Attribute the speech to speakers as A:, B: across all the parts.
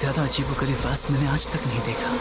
A: ज्यादा अजीबोगरीब राज मैंने आज तक नहीं देखा।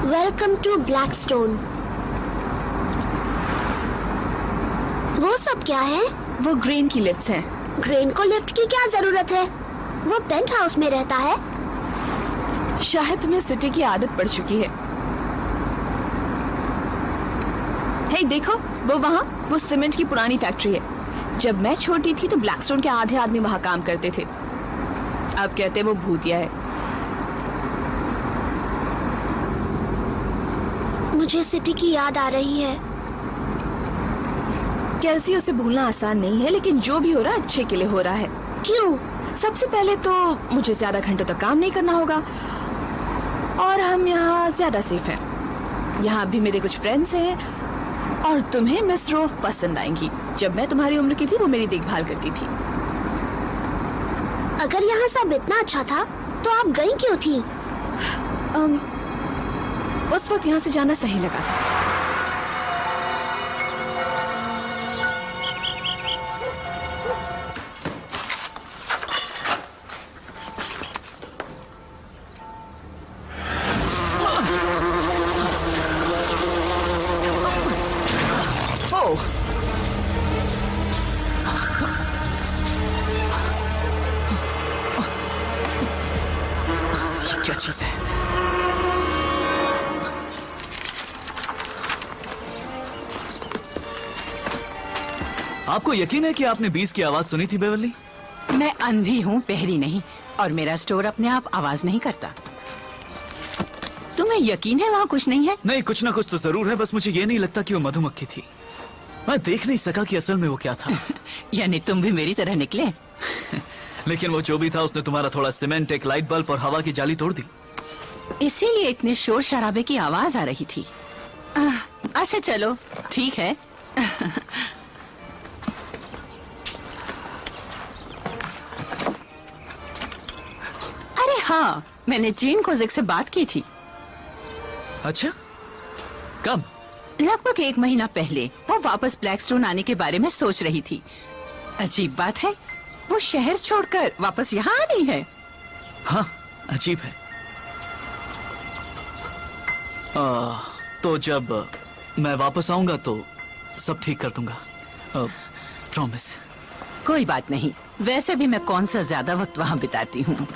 B: Welcome to Blackstone. वो सब क्या है?
C: वो ग्रेन की लिफ्ट्स हैं।
B: ग्रेन को लिफ्ट की क्या जरूरत है? वो पेंट हाउस में रहता है।
C: शायद तुम्हें सिटी की आदत पड़ चुकी है। हे देखो, वो वहाँ वो सीमेंट की पुरानी फैक्ट्री है। जब मैं छोटी थी तो ब्लैकस्टोन के आधे आदमी वहाँ काम करते थे। अब कहते वो भूतिया है।
B: मुझे सिटी की याद आ रही है।
C: कैसी उसे भूलना आसान नहीं है, लेकिन जो भी हो रहा है अच्छे के लिए हो रहा है।
B: क्यों?
C: सबसे पहले तो मुझे ज्यादा घंटों तक काम नहीं करना होगा और हम यहाँ ज्यादा सेफ हैं। यहाँ भी मेरे कुछ फ्रेंड्स हैं और तुम्हें मिस रोफ पसंद आएंगी। जब मैं तुम्हारी उम्र की थी वो मेरी देखभाल करती थी।
B: अगर यहाँ सब इतना अच्छा था तो आप गई क्यों थी?
C: उस वक्त यहाँ से जाना सही लगा था।
A: क्या चीज है? आपको यकीन है कि आपने बीस की आवाज सुनी थी बेवरली?
D: मैं अंधी हूँ, बहरी नहीं, और मेरा स्टोर अपने आप आवाज नहीं करता। तुम्हें यकीन है वहाँ कुछ नहीं है?
A: नहीं, कुछ ना कुछ तो जरूर है, बस मुझे ये नहीं लगता कि वो मधुमक्खी थी। मैं देख नहीं सका कि असल में वो क्या था।
D: यानी तुम भी मेरी तरह निकले।
A: लेकिन वो जो भी था उसने तुम्हारा थोड़ा सीमेंट, एक लाइट बल्ब और हवा की जाली तोड़ दी।
D: इसीलिए इतने शोर शराबे की आवाज आ रही थी। अच्छा चलो ठीक है। अरे हाँ, मैंने जेन कोज़ेक से बात की थी।
A: अच्छा, कब?
D: लगभग 1 महीना पहले। वो वापस ब्लैकस्टोन आने के बारे में सोच रही थी। अजीब बात है, वो शहर छोड़कर वापस यहाँ आ रही है।
A: हाँ, अजीब है। तो जब मैं वापस आऊंगा तो सब ठीक कर दूंगा, प्रॉमिस।
D: कोई बात नहीं, वैसे भी मैं कौन सा ज्यादा वक्त वहाँ बिताती हूँ।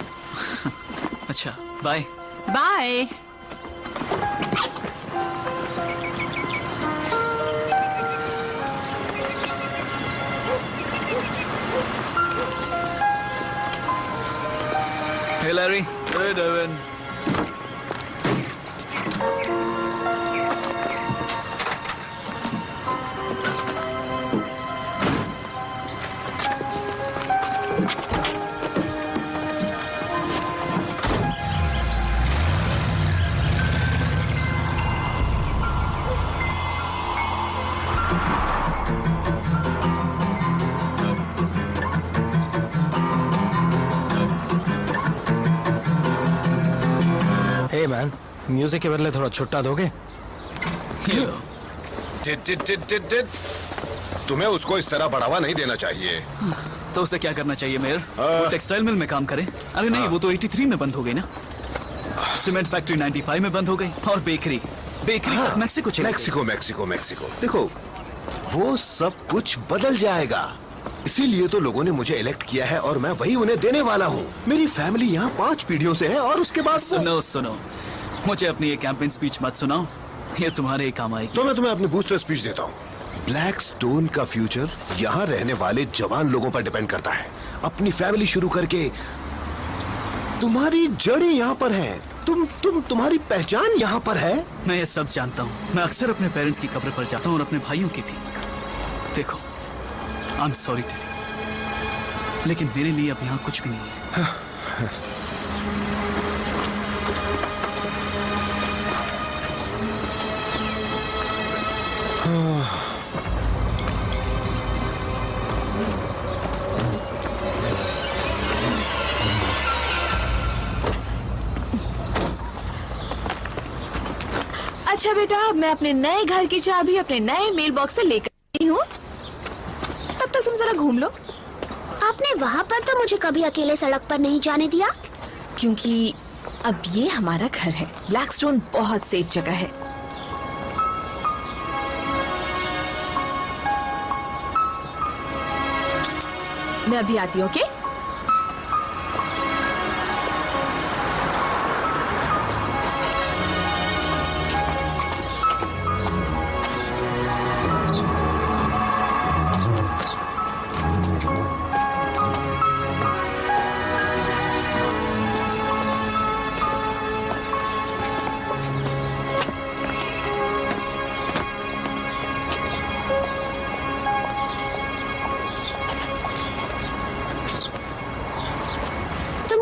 A: अच्छा, bye.
D: Bye.
A: Hey Larry. Hey Devin.
E: Man, music के बदले थोड़ा छुट्टा दोगे?
A: ये लो।
F: तुम्हें उसको इस तरह बढ़ावा नहीं देना चाहिए।
A: तो उसे क्या करना चाहिए मेयर?
F: हाँ।
A: वो टेक्सटाइल मिल में काम करे? अरे नहीं,
F: हाँ।
A: वो तो 83 में बंद हो गई ना। सीमेंट फैक्ट्री 95 में बंद हो गई, और बेकरी
F: हाँ।
A: मैक्सिको चली गई।
F: मैक्सिको। देखो, वो सब कुछ बदल जाएगा। इसीलिए तो लोगों ने मुझे इलेक्ट किया है और मैं वही उन्हें देने वाला हूँ। मेरी फैमिली यहाँ 5 पीढ़ियों से है और उसके बाद
A: सुनो, मुझे अपनी ये कैंपेन स्पीच मत सुनाओ, ये तुम्हारे काम आएगी।
F: तो मैं तुम्हें अपनी बूस्टर स्पीच देता हूँ। ब्लैक स्टोन का फ्यूचर यहाँ रहने वाले जवान लोगों पर डिपेंड करता है। अपनी फैमिली शुरू करके तुम्हारी जड़ें यहाँ पर हैं। तुम्हारी पहचान यहाँ पर है।
A: मैं ये सब जानता हूँ। मैं अक्सर अपने पेरेंट्स की कब्र पर जाता हूँ और अपने भाइयों की भी। देखो, आई एम सॉरी टेडी, लेकिन मेरे लिए अब यहाँ कुछ भी नहीं है।
C: अच्छा बेटा, मैं अपने नए घर की चाबी अपने नए मेल बॉक्स से लेकर आई हूँ। तब तक तुम जरा घूम लो।
B: आपने वहाँ पर तो मुझे कभी अकेले सड़क पर नहीं जाने दिया।
C: क्योंकि अब ये हमारा घर है। ब्लैकस्टोन बहुत सेफ जगह है। मैं अभी आती हूँ, ओके?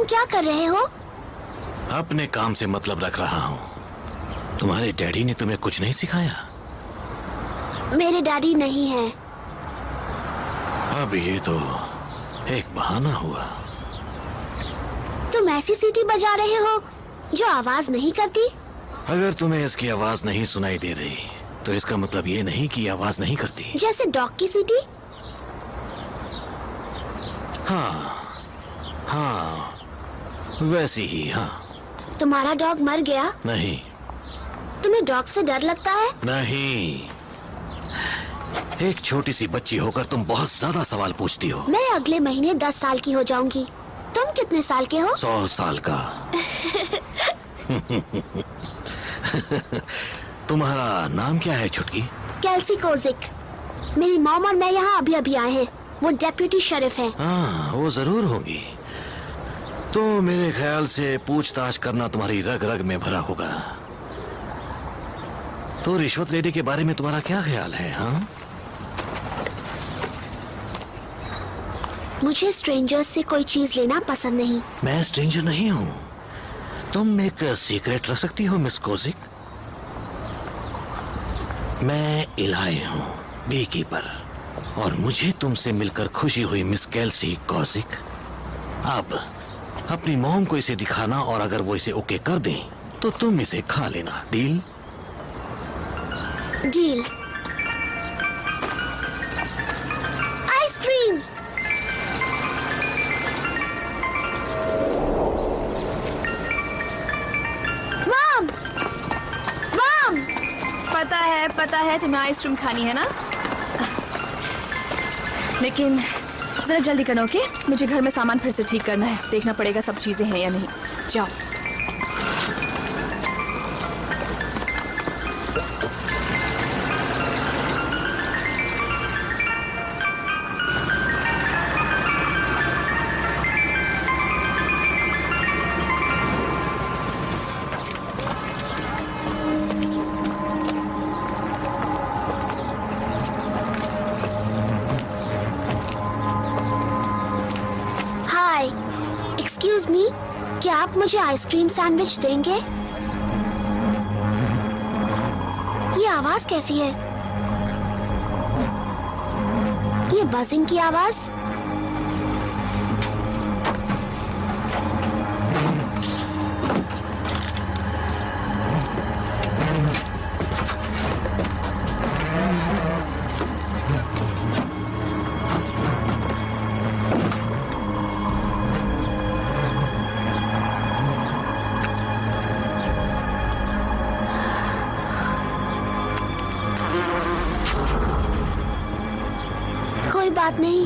B: क्या कर रहे हो?
G: अपने काम से मतलब रख रहा हूँ। तुम्हारे डैडी ने तुम्हें कुछ नहीं सिखाया?
B: मेरे डैडी नहीं हैं।
G: अब ये तो एक बहाना हुआ।
B: तुम ऐसी सीटी बजा रहे हो जो आवाज नहीं करती।
G: अगर तुम्हें इसकी आवाज नहीं सुनाई दे रही तो इसका मतलब ये नहीं कि आवाज नहीं करती।
B: जैसे डॉग की सीटी।
G: हाँ, वैसी ही। हाँ।
B: तुम्हारा डॉग मर गया?
G: नहीं।
B: तुम्हें डॉग से डर लगता है?
G: नहीं। एक छोटी सी बच्ची होकर तुम बहुत ज्यादा सवाल पूछती हो।
B: मैं अगले महीने 10 साल की हो जाऊंगी। तुम कितने साल के हो?
G: 100 साल का। तुम्हारा नाम क्या है छुटकी?
B: कैल्सी कोजिक। मेरी मॉम और मैं यहाँ अभी अभी आए हैं। वो डेप्यूटी शेरिफ हैं।
G: हाँ, वो जरूर होंगी। तो मेरे ख्याल से पूछताछ करना तुम्हारी रग रग में भरा होगा। तो रिश्वत लेने के बारे में तुम्हारा क्या ख्याल है? हाँ,
B: मुझे स्ट्रेंजर्स से कोई चीज लेना पसंद नहीं।
G: मैं स्ट्रेंजर नहीं हूँ। तुम एक सीक्रेट रख सकती हो मिस कोजिक? मैं इलाई हूँ, बी कीपर, और मुझे तुमसे मिलकर खुशी हुई मिस कैल्सी कोजिक। अब अपनी मॉम को इसे दिखाना और अगर वो इसे ओके कर दें तो तुम इसे खा लेना। Deal?
B: Deal. Ice cream. Mom, mom.
C: पता है तुम्हें आइसक्रीम खानी है ना? लेकिन जरा जल्दी करो, ओके? मुझे घर में सामान फिर से ठीक करना है। देखना पड़ेगा सब चीजें हैं या नहीं। जाओ।
B: एक्सक्यूज मी, क्या आप मुझे आइसक्रीम सैंडविच देंगे? ये आवाज कैसी है? ये बजिंग की आवाज? बात नहीं।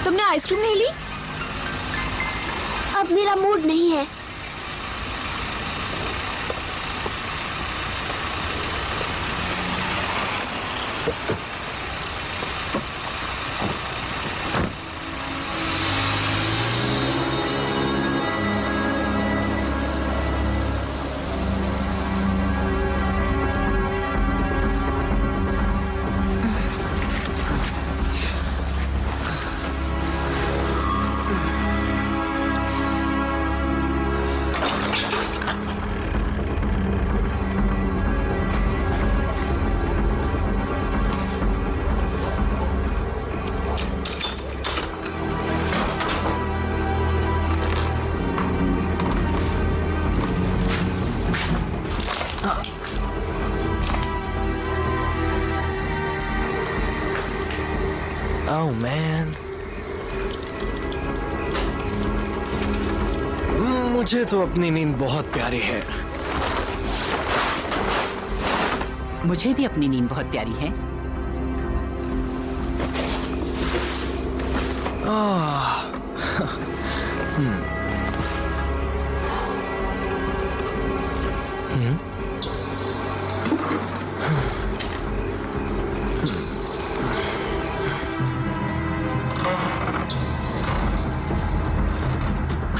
C: तुमने आइसक्रीम नहीं ली?
B: अब मेरा मूड नहीं है।
E: Oh man. मुझे तो अपनी नींद बहुत प्यारी है।
D: मुझे भी अपनी नींद बहुत प्यारी है।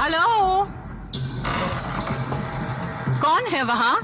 D: हेलो, कौन है वहां?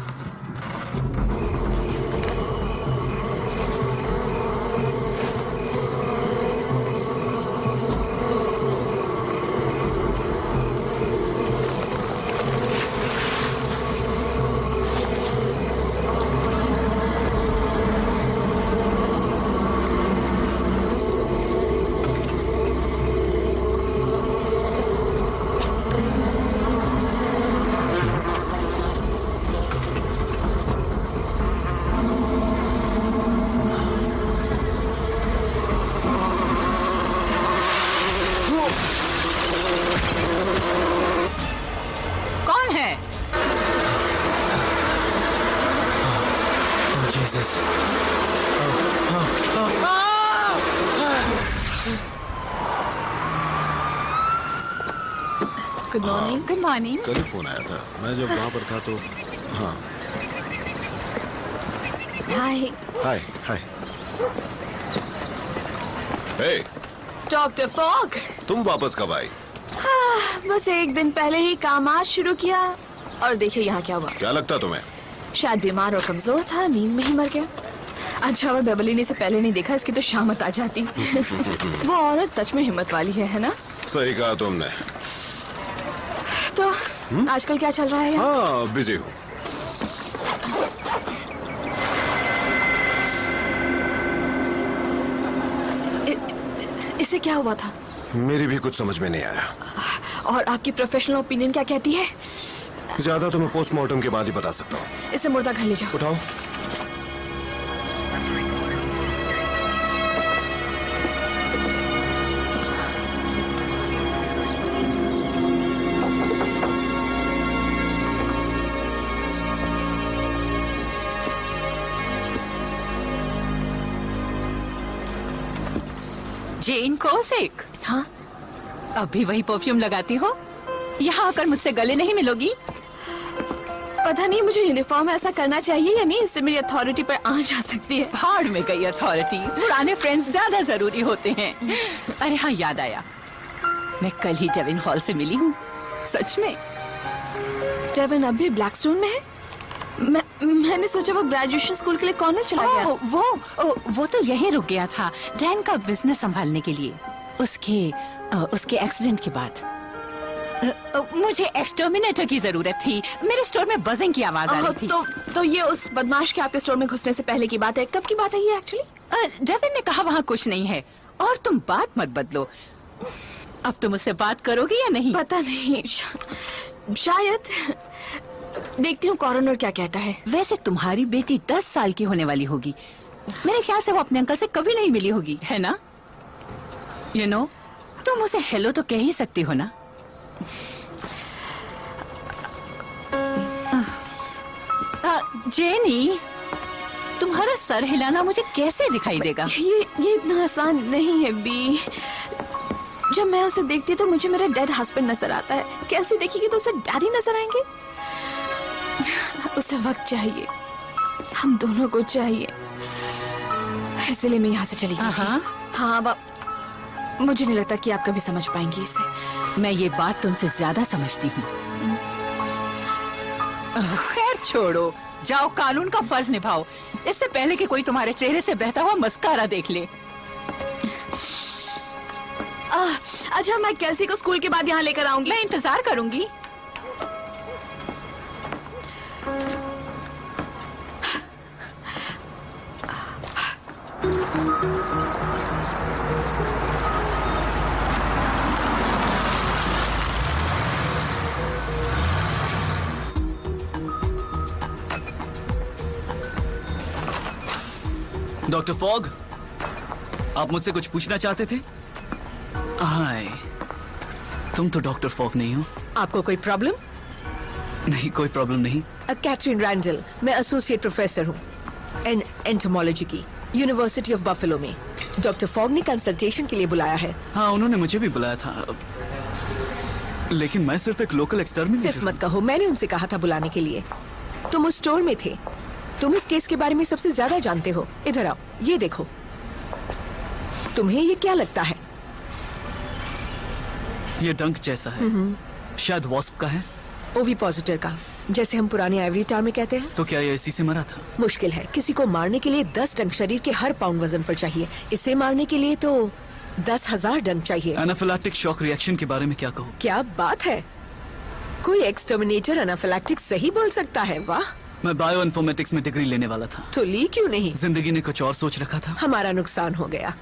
C: Good morning.
D: Good morning.
F: कल ही फोन आया था, मैं जब वहां पर था तो। हाँ।
C: हाय।
F: हाय हाय। हे,
C: डॉक्टर फॉग,
F: तुम वापस कब आई?
C: बस एक दिन पहले ही काम आज शुरू किया और देखिए यहाँ क्या हुआ।
F: क्या लगता तुम्हें?
C: शायद बीमार और कमजोर था, नींद में ही मर गया। अच्छा हुआ बेबली ने इसे पहले नहीं देखा, इसकी तो शामत आ जाती। वो औरत सच में हिम्मत वाली है ना?
F: सही कहा तुमने।
C: तो आजकल क्या चल रहा है?
F: हाँ, बिजी हूँ।
C: इसे क्या हुआ था?
F: मेरी भी कुछ समझ में नहीं आया।
C: और आपकी प्रोफेशनल ओपिनियन क्या कहती है?
F: ज्यादा तो मैं पोस्टमार्टम के बाद ही बता सकता हूँ।
C: इसे मुर्दा घर ले जाओ।
F: उठाओ।
D: जेन कोसिक।
C: हाँ?
D: अभी वही परफ्यूम लगाती हो? यहाँ आकर मुझसे गले नहीं मिलोगी?
C: पता नहीं मुझे यूनिफॉर्म ऐसा करना चाहिए या नहीं, इससे मेरी अथॉरिटी पर आंच आ सकती है।
D: भाड़ में गई अथॉरिटी, पुराने फ्रेंड्स ज्यादा जरूरी होते हैं। अरे हाँ, याद आया, मैं कल ही डेविन हॉल से मिली हूँ। सच में।
C: डेविन अभी ब्लैकस्टोन में है? मैंने सोचा वो ग्रेजुएशन स्कूल के लिए कॉर्नर चला गया।
D: वो तो यहीं रुक गया था डैन का बिजनेस संभालने के लिए। उसके एक्सीडेंट के बाद मुझे एक्सटर्मिनेटर की जरूरत थी। मेरे स्टोर में बजिंग की आवाज आ रही थी।
C: तो ये उस बदमाश के आपके स्टोर में घुसने से पहले की बात है। कब की बात है ये एक्चुअली?
D: डेविन ने कहा वहाँ कुछ नहीं है। और तुम बात मत बदलो। अब तुम उससे बात करोगी या नहीं?
C: पता नहीं, शायद। देखती हूँ कॉर्नर क्या कहता है।
D: वैसे तुम्हारी बेटी 10 साल की होने वाली होगी। मेरे ख्याल से वो अपने अंकल से कभी नहीं मिली होगी, है ना? You know, तुम उसे हेलो तो कह ही सकती हो ना। जेनी, तुम्हारा सर हिलाना मुझे कैसे दिखाई देगा?
C: ये इतना आसान नहीं है बी। जब मैं उसे देखती तो मुझे मेरा डेड हस्बैंड नजर आता है। कैसे देखेगी तो उसे डैडी नजर आएंगे। उसे वक्त चाहिए, हम दोनों को चाहिए, इसलिए मैं यहाँ से चली गई। हाँ, अब मुझे नहीं लगता कि आप कभी समझ पाएंगी इसे।
D: मैं ये बात तुमसे ज्यादा समझती हूँ। खैर छोड़ो, जाओ कानून का फर्ज निभाओ, इससे पहले कि कोई तुम्हारे चेहरे से बहता हुआ मस्कारा देख ले।
C: अच्छा, मैं केल्सी को स्कूल के बाद यहाँ लेकर आऊंगी।
D: मैं इंतजार करूंगी।
A: डॉक्टर फॉग, आप मुझसे कुछ पूछना चाहते थे? हाय, तुम तो डॉक्टर फॉग नहीं हो।
H: आपको कोई प्रॉब्लम?
A: नहीं, कोई प्रॉब्लम नहीं।
H: कैथरीन रैंडल, मैं एसोसिएट प्रोफेसर हूँ एंटोमोलॉजी की, यूनिवर्सिटी ऑफ बफेलो में। डॉक्टर फॉग ने कंसल्टेशन के लिए बुलाया है।
A: हाँ, उन्होंने मुझे भी बुलाया था, लेकिन मैं सिर्फ एक लोकल एक्सटर्मिनेटर।
H: सिर्फ मत कहो, मैंने उनसे कहा था बुलाने के लिए। तुम उस स्टोर में थे, तुम इस केस के बारे में सबसे ज्यादा जानते हो। इधर आओ, ये देखो। तुम्हें ये क्या लगता है?
A: ये डंक जैसा है, शायद वॉस्प का है।
H: ओवी पॉजिटिव का, जैसे हम पुराने आइवरी टाउन में कहते हैं।
A: तो क्या ये इसी से मरा था?
H: मुश्किल है, किसी को मारने के लिए 10 डंक शरीर के हर पाउंड वजन पर चाहिए। इसे मारने के लिए तो 10,000 डंक चाहिए।
A: एनाफिलैक्टिक शॉक रिएक्शन के बारे में क्या कहूँ?
H: क्या बात है, कोई एक्सटर्मिनेटर एनाफिलैक्टिक सही बोल सकता है। वाह।
A: मैं बायो इन्फॉर्मेटिक्स में डिग्री लेने वाला था।
H: तो ली क्यों नहीं?
A: जिंदगी ने कुछ और सोच रखा था।
H: हमारा नुकसान हो गया।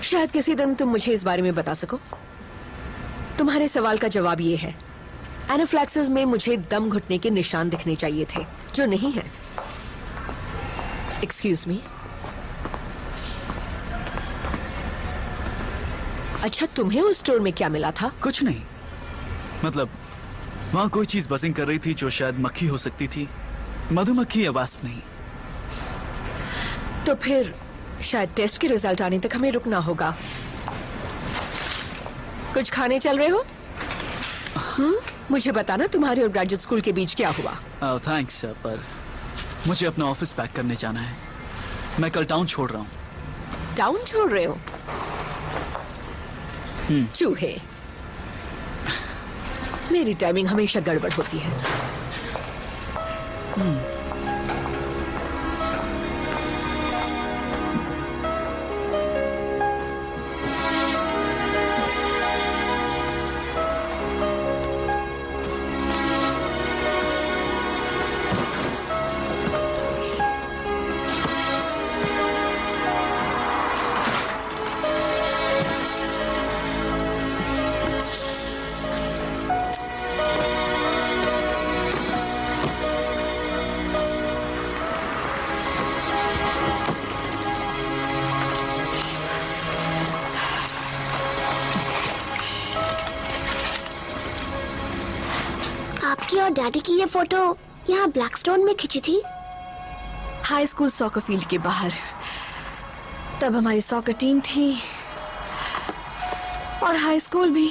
H: शायद किसी दिन तुम मुझे इस बारे में बता सको। तुम्हारे सवाल का जवाब ये है, एनाफ्लैक्सिस में मुझे दम घुटने के निशान दिखने चाहिए थे, जो नहीं है। Excuse me. अच्छा, तुम्हें उस स्टोर में क्या मिला था?
A: कुछ नहीं, मतलब वहां कोई चीज बजिंग कर रही थी जो शायद मक्खी हो सकती थी, मधुमक्खी या वास्प नहीं।
H: तो फिर शायद टेस्ट के रिजल्ट आने तक हमें रुकना होगा। कुछ खाने चल रहे हो? मुझे बताना तुम्हारे और ग्रेजुएट स्कूल के बीच क्या हुआ।
A: थैंक्स, पर मुझे अपना ऑफिस पैक करने जाना है। मैं कल टाउन छोड़ रहा हूँ।
H: टाउन छोड़ रहे हो? चूहे, मेरी टाइमिंग हमेशा गड़बड़ होती है।
B: आपकी और डैडी की ये फोटो यहाँ ब्लैकस्टोन में खींची थी?
C: हाई स्कूल सॉकर फील्ड के बाहर। तब हमारी सॉकर टीम थी और हाई स्कूल भी।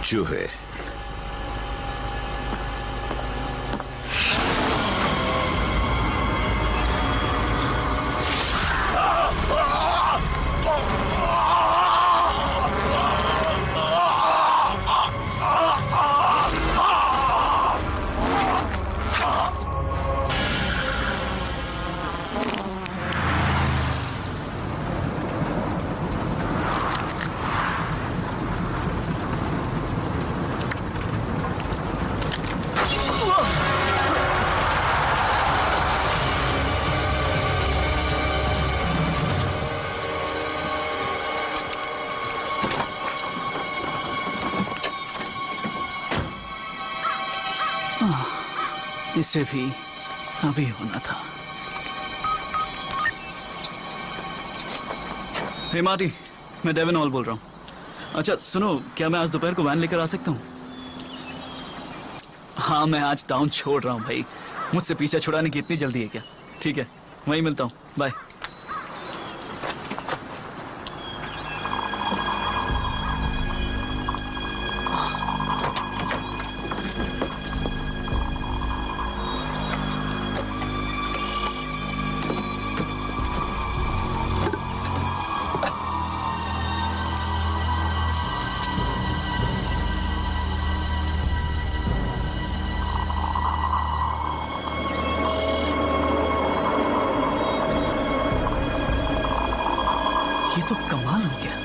F: चूहे।
A: इसे भी अभी होना था। हे मार्टी, मैं डेविन हॉल बोल रहा हूँ। अच्छा सुनो, क्या मैं आज दोपहर को वैन लेकर आ सकता हूँ? हाँ, मैं आज टाउन छोड़ रहा हूँ भाई। मुझसे पीछा छुड़ाने की इतनी जल्दी है क्या? ठीक है, वहीं मिलता हूँ, बाय। ये तो कमाल हो गया।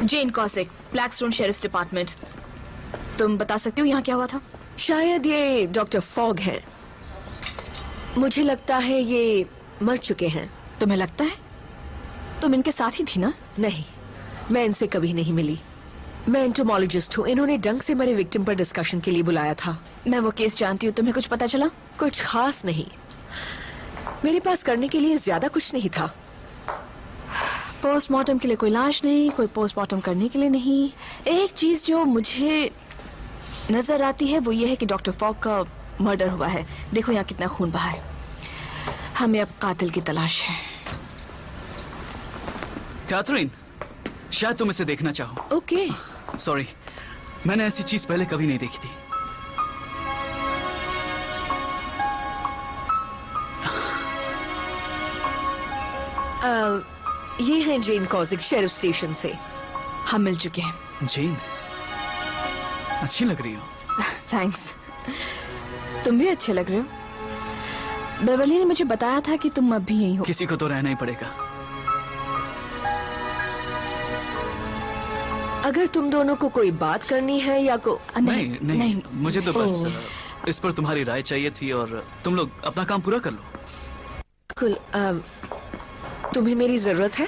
C: जेन कॉसिक, ब्लैकस्टोन शेरिफ्स डिपार्टमेंट। तुम बता सकते हो यहाँ क्या हुआ था?
H: शायद ये डॉक्टर फॉग हैं। मुझे लगता है ये मर चुके हैं।
C: तुम्हें लगता है? तुम इनके साथ ही थी ना?
H: नहीं, मैं इनसे कभी नहीं मिली। मैं एंटोमोलॉजिस्ट हूँ। इन्होंने डंक से मरे विक्टिम पर डिस्कशन के लिए बुलाया था।
C: मैं वो केस जानती हूँ। तुम्हें कुछ पता चला?
H: कुछ खास नहीं। मेरे पास करने के लिए ज्यादा कुछ नहीं था।
C: पोस्टमार्टम के लिए कोई लाश नहीं, कोई पोस्टमार्टम करने के लिए नहीं। एक चीज जो मुझे नजर आती है वो ये है कि डॉक्टर फॉग का मर्डर हुआ है। देखो यहाँ कितना खून बहा है। हमें अब कातिल की तलाश है।
A: कैथरीन, शायद तुम इसे देखना चाहो।
C: ओके।
A: सॉरी, मैंने ऐसी चीज पहले कभी नहीं देखी थी।
H: ये हैं जेन कॉसिक, शेरिफ स्टेशन से।
C: हम मिल चुके हैं।
A: जेन, अच्छी लग रही हो।
C: थैंक्स। तुम भी अच्छे लग रहे हो। बेवर्ली ने मुझे बताया था कि तुम अब भी यहीं हो।
A: किसी को तो रहना ही पड़ेगा।
H: अगर तुम दोनों को कोई बात करनी है या
A: नहीं, मुझे तो बस इस पर तुम्हारी राय चाहिए थी और तुम लोग अपना काम पूरा कर लो।
H: बिल्कुल। तुम्हें मेरी जरूरत है?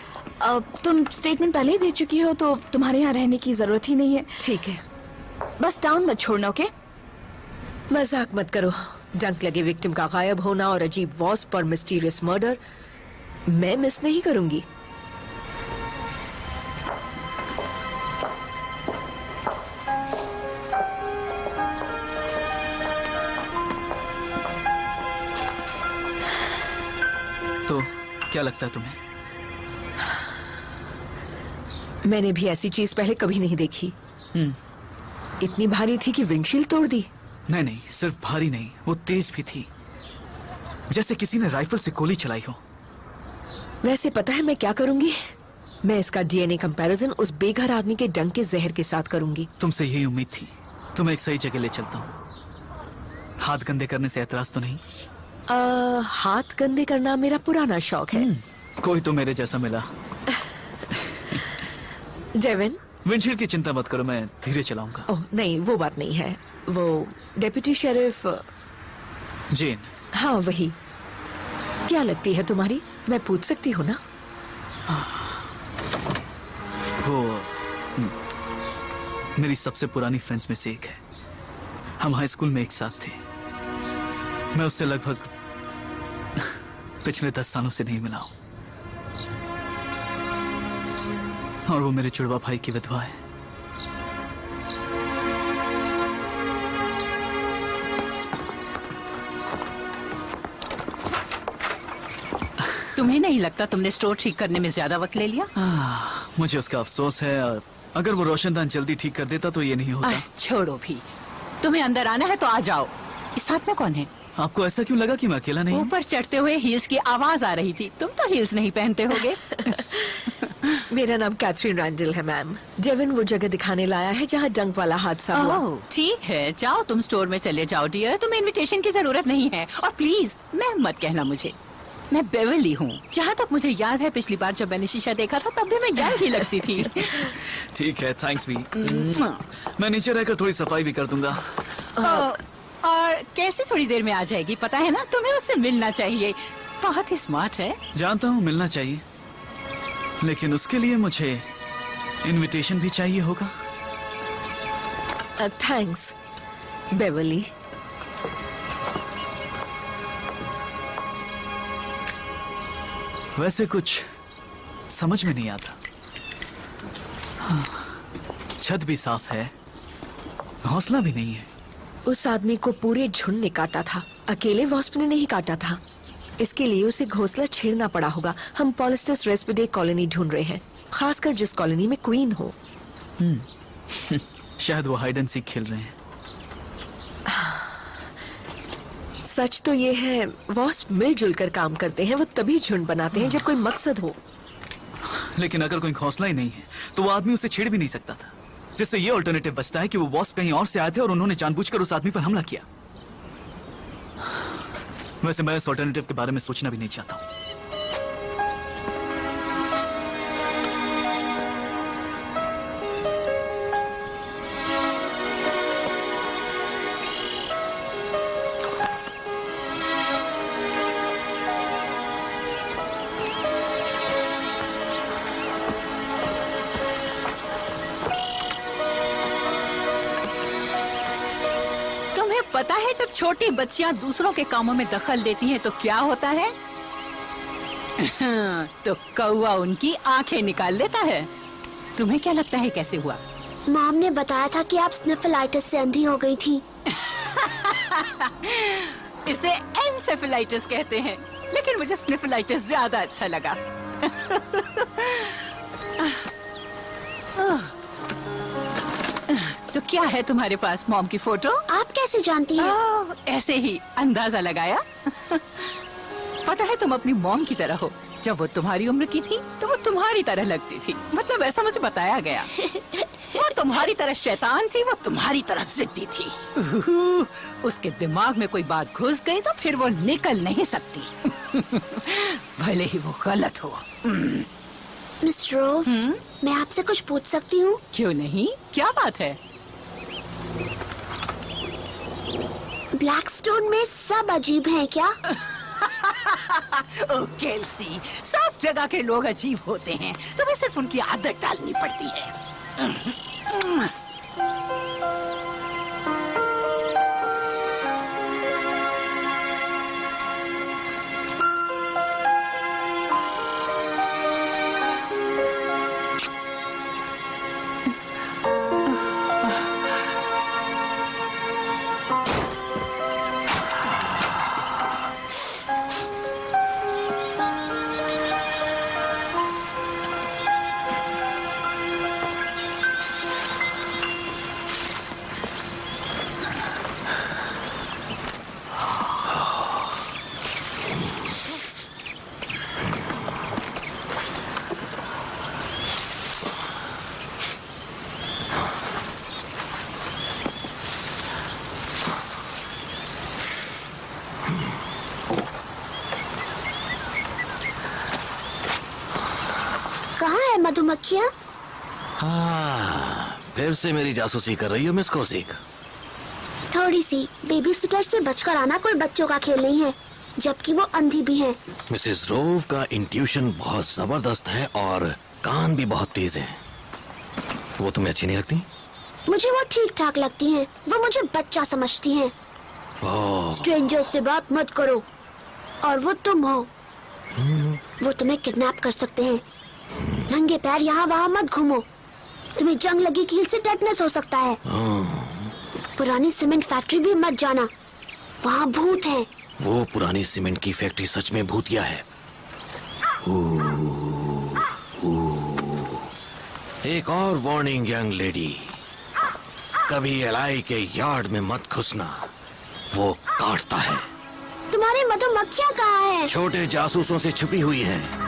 C: तुम स्टेटमेंट पहले ही दे चुकी हो तो तुम्हारे यहाँ रहने की जरूरत ही नहीं है।
H: ठीक है,
C: बस टाउन मत छोड़ना, ओके?
H: मजाक मत करो। डंक लगे विक्टिम का गायब होना और अजीब वॉस्प और मिस्टीरियस मर्डर मैं मिस नहीं करूंगी।
A: तो क्या लगता है तुम्हें?
H: मैंने भी ऐसी चीज पहले कभी नहीं देखी। इतनी भारी थी कि विंडशील्ड तोड़ दी।
A: नहीं नहीं, सिर्फ भारी नहीं, वो तेज भी थी, जैसे किसी ने राइफल से गोली चलाई हो।
H: वैसे पता है मैं क्या करूंगी? मैं इसका डीएनए कंपैरिजन उस बेघर आदमी के डंक के जहर के साथ करूंगी।
A: तुमसे यही उम्मीद थी। तुम्हें एक सही जगह ले चलता हूँ। हाथ गंदे करने से ऐतराज तो नहीं?
H: हाथ गंदे करना मेरा पुराना शौक है।
A: कोई तो मेरे जैसा मिला।
H: डेविन,
A: विंडशील्ड की चिंता मत करो, मैं धीरे चलाऊंगा।
H: ओह नहीं, वो बात नहीं है। वो डेप्यूटी शेरिफ
A: जेन।
H: हाँ वही। क्या लगती है तुम्हारी? मैं पूछ सकती हूँ ना?
A: वो मेरी सबसे पुरानी फ्रेंड्स में से एक है। हम हाई स्कूल में एक साथ थे। मैं उससे लगभग पिछले 10 सालों से नहीं मिला हूं, और वो मेरे जुड़वा भाई की विधवा है।
D: तुम्हें नहीं लगता तुमने स्टोर ठीक करने में ज्यादा वक्त ले लिया?
A: मुझे उसका अफसोस है। और अगर वो रोशनदान जल्दी ठीक कर देता तो ये नहीं होता।
D: छोड़ो भी, तुम्हें अंदर आना है तो आ जाओ। इस साथ में कौन है?
A: आपको ऐसा क्यों लगा कि मैं अकेला नहीं हूं?
D: ऊपर चढ़ते हुए हील्स की आवाज आ रही थी। तुम तो हील्स नहीं पहनते होगे।
H: मेरा नाम कैथरीन रैंडल है मैम। डेविन वो जगह दिखाने लाया है जहाँ डंक वाला हादसा हुआ।
D: ओह, ठीक है, जाओ तुम स्टोर में चले जाओ डियर। तुम्हें इनविटेशन की जरूरत नहीं है। और प्लीज मैम मत कहना मुझे। मैं बेवली हूँ। जहाँ तक मुझे याद है पिछली बार जब मैंने शीशा देखा था तब भी मैं यंग ही लगती थी।
A: ठीक है, थैंक्स भी। मैं नीचे रहकर थोड़ी सफाई भी कर दूंगा।
D: और कैसे थोड़ी देर में आ जाएगी पता है ना? तुम्हें उससे मिलना चाहिए, बहुत ही स्मार्ट है।
A: जानता हूँ मिलना चाहिए, लेकिन उसके लिए मुझे इनविटेशन भी चाहिए होगा।
H: थैंक्स बेवली।
A: वैसे कुछ समझ में नहीं आता। छत भी साफ है, हौसला भी नहीं है।
H: उस आदमी को पूरे झुंड ने काटा था, अकेले वॉस्प ने नहीं काटा था। इसके लिए उसे घोंसला छेड़ना पड़ा होगा। हम पॉलिस्टस रेस्पिडे कॉलोनी ढूंढ रहे हैं, खासकर जिस कॉलोनी में क्वीन हो।
A: शायद वो हाइड एंड सीक खेल रहे हैं।
H: सच तो ये है वॉस्प मिलजुल कर काम करते हैं। वो तभी झुंड बनाते हैं जब कोई मकसद हो।
A: लेकिन अगर कोई घोंसला ही नहीं है तो वो आदमी उसे छेड़ भी नहीं सकता था, जिससे ये ऑल्टरनेटिव बचता है कि वो वॉस्प कहीं और से आए थे और उन्होंने जानबूझकर उस आदमी पर हमला किया। वैसे मैं इस ऑल्टरनेटिव के बारे में सोचना भी नहीं चाहता हूं।
D: पता है जब छोटी बच्चियां दूसरों के कामों में दखल देती हैं तो क्या होता है? तो कौवा उनकी आंखें निकाल लेता है। तुम्हें क्या लगता है कैसे हुआ?
B: मॉम ने बताया था कि आप स्निफलाइटिस से अंधी हो गई थी।
D: इसे एनसेफेलाइटिस कहते हैं, लेकिन मुझे स्निफलाइटिस ज्यादा अच्छा लगा। तो क्या है तुम्हारे पास मॉम की फोटो?
B: आप कैसे जानती हैं?
D: ऐसे ही अंदाजा लगाया। पता है तुम अपनी मॉम की तरह हो। जब वो तुम्हारी उम्र की थी तो वो तुम्हारी तरह लगती थी। मतलब ऐसा मुझे बताया गया। वो तुम्हारी तरह शैतान थी, वो तुम्हारी तरह जिद्दी थी। उसके दिमाग में कोई बात घुस गई तो फिर वो निकल नहीं सकती। भले ही वो गलत हो।
B: मिस रो, मैं आपसे कुछ पूछ सकती हूँ?
D: क्यों नहीं, क्या बात है?
B: ब्लैकस्टोन में सब अजीब हैं क्या?
D: ओ केल्सी, सब जगह के लोग अजीब होते हैं, तुम्हें सिर्फ उनकी आदत डालनी पड़ती है।
B: कहाँ है मधुमक्खियाँ?
G: हाँ, फिर से मेरी जासूसी कर रही हो मिस कोसिक।
B: थोड़ी सी। बेबी सिटर से बचकर आना कोई बच्चों का खेल नहीं है, जबकि वो अंधी भी है।
G: मिसेस रोव का इंट्यूशन बहुत जबरदस्त है और कान भी बहुत तेज हैं। वो तुम्हें अच्छी नहीं लगती?
B: मुझे वो ठीक ठाक लगती हैं। वो मुझे बच्चा समझती हैं।
G: ओह,
B: स्ट्रेंजर से बात मत करो। और वो तुम हो। वो तुम्हें किडनैप कर सकते हैं। नंगे पैर यहाँ वहाँ मत घूमो। तुम्हें जंग लगी कील से टेटनस हो सकता है। पुरानी सीमेंट फैक्ट्री भी मत जाना, वहाँ भूत है।
G: वो पुरानी सीमेंट की फैक्ट्री सच में भूतिया है। एक और वार्निंग यंग लेडी, कभी एलाई के यार्ड में मत घुसना, वो काटता है।
B: तुम्हारी मधुमक्खियाँ कहाँ हैं?
G: छोटे जासूसों से छुपी हुई हैं।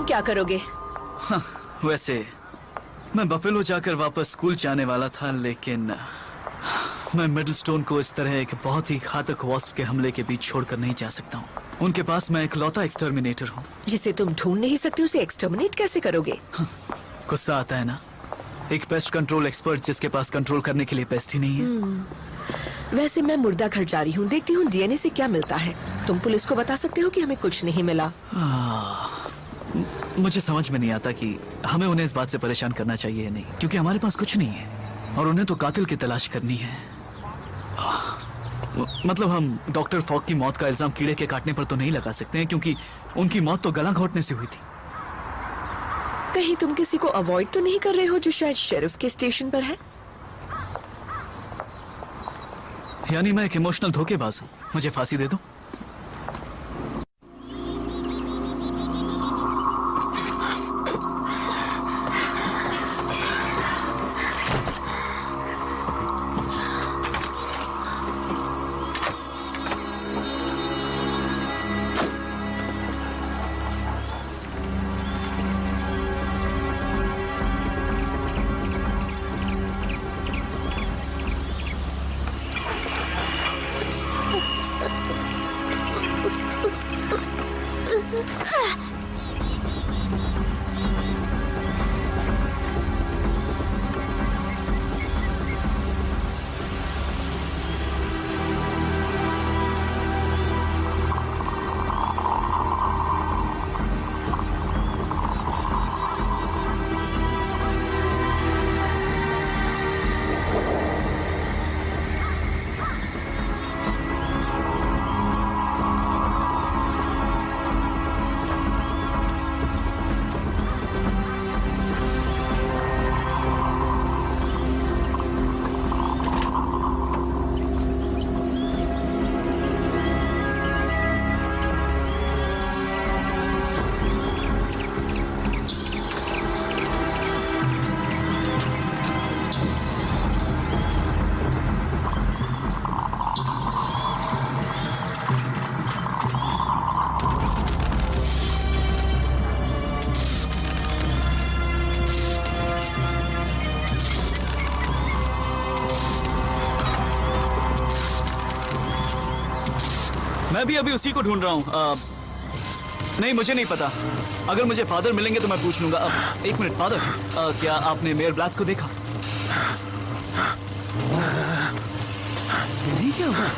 H: क्या करोगे?
A: हाँ, वैसे मैं बफेलो जाकर वापस स्कूल जाने वाला था, लेकिन मैं मिडलस्टोन को इस तरह एक बहुत ही घातक वास्प के हमले के बीच छोड़कर नहीं जा सकता हूँ। उनके पास मैं इकलौता एक्सटर्मिनेटर हूँ।
H: जिसे तुम ढूंढ नहीं सकते उसे एक्सटर्मिनेट कैसे करोगे?
A: गुस्सा आता है ना, एक पेस्ट कंट्रोल एक्सपर्ट जिसके पास कंट्रोल करने के लिए पेस्ट ही नहीं है।
H: वैसे मैं मुर्दा घर जा रही हूँ, देखती हूँ डीएनए से क्या मिलता है। तुम पुलिस को बता सकते हो कि हमें कुछ नहीं मिला।
A: मुझे समझ में नहीं आता कि हमें उन्हें इस बात से परेशान करना चाहिए या नहीं, क्योंकि हमारे पास कुछ नहीं है और उन्हें तो कातिल की तलाश करनी है। मतलब हम डॉक्टर फॉक की मौत का इल्जाम कीड़े के काटने पर तो नहीं लगा सकते हैं, क्योंकि उनकी मौत तो गला घोटने से हुई थी।
H: कहीं तुम किसी को अवॉइड तो नहीं कर रहे हो जो शायद शेरिफ के स्टेशन पर है?
A: यानी मैं एक इमोशनल धोखेबाज हूं, मुझे फांसी दे दो। मैं भी अभी उसी को ढूंढ रहा हूँ। नहीं, मुझे नहीं पता। अगर मुझे फादर मिलेंगे तो मैं पूछ लूंगा। एक मिनट फादर, क्या आपने मेयर ब्लास्ट को देखा? नहीं, क्या हुआ?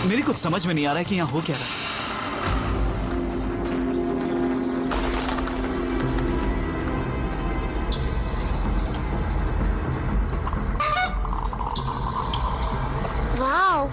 A: मेरी कुछ समझ में नहीं आ रहा है कि यहाँ हो क्या रहा है।
B: Wow,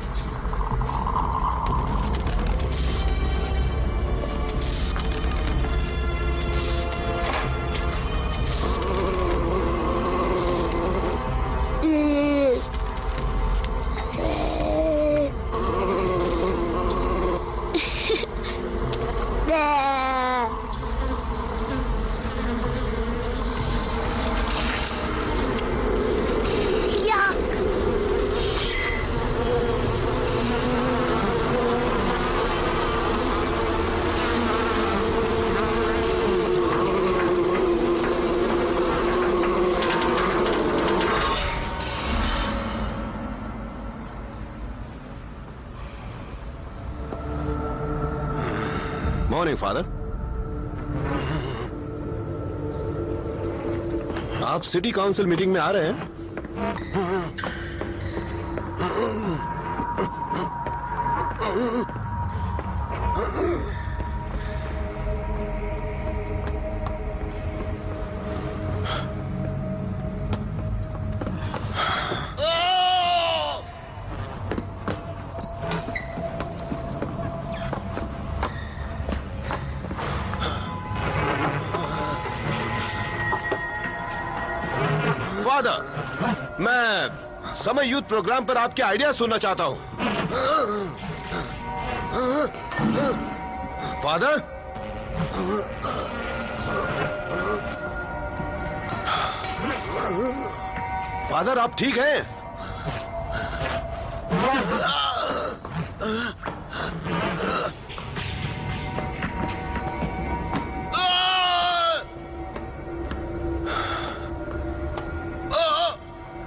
F: morning father. आप सिटी काउंसिल मीटिंग में आ रहे हैं? फादर, मैं समय यूथ प्रोग्राम पर आपके आइडिया सुनना चाहता हूं। फादर, फादर आप ठीक हैं?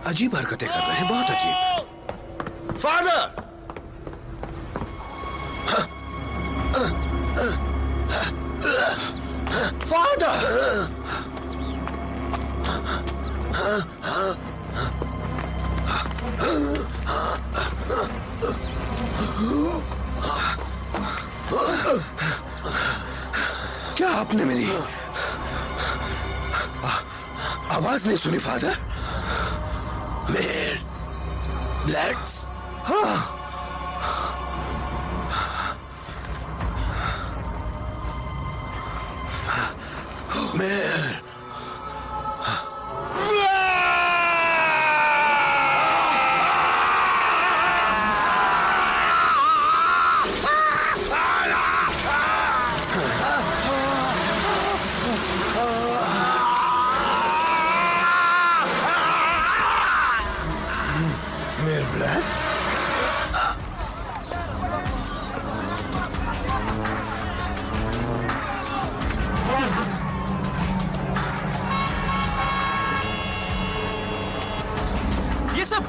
F: अजीब हरकतें कर रहे हैं, बहुत अजीब। फादर, फादर, क्या आपने मेरी आवाज नहीं सुनी फादर? मेयर ब्लैक्स, हाँ, मेयर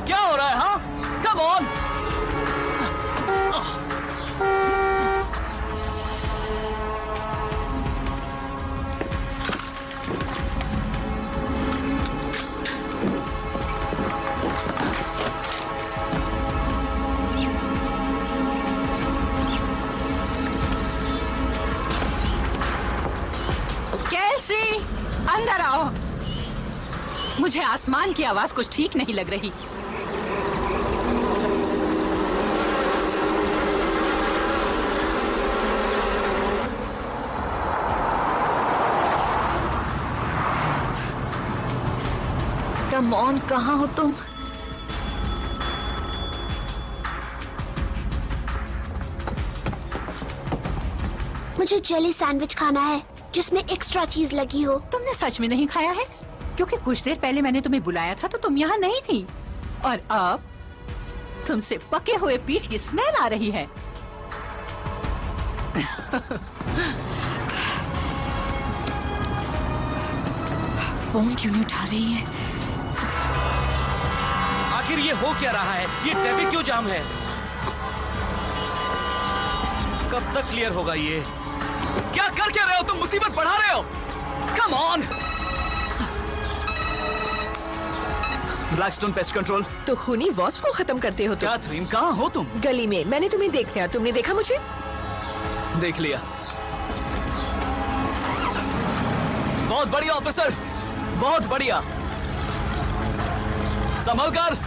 A: क्या हो रहा है? हाँ, कम ऑन।
D: कैसी, अंदर आओ। मुझे आसमान की आवाज कुछ ठीक नहीं लग रही।
C: कम ऑन, कहाँ हो तुम?
B: मुझे जेली सैंडविच खाना है जिसमें एक्स्ट्रा चीज लगी हो।
D: तुमने सच में नहीं खाया है? क्योंकि कुछ देर पहले मैंने तुम्हें बुलाया था तो तुम यहाँ नहीं थी, और अब तुमसे पके हुए पीच की स्मेल आ रही है।
C: फोन क्यों नहीं उठा रही है?
E: आखिर ये हो क्या रहा है? ये ट्रैफिक क्यों जाम है? कब तक क्लियर होगा ये?
A: क्या कर क्या रहे हो तुम? मुसीबत बढ़ा रहे हो। Come on. Blackstone pest control.
H: तो खूनी वॉस्प को खत्म करते हो तुम?
A: कैथरीन कहाँ हो तुम?
H: गली में। मैंने तुम्हें देख लिया, तुमने देखा मुझे?
A: देख लिया। बहुत बढ़िया ऑफिसर, बहुत बढ़िया। संभल कर।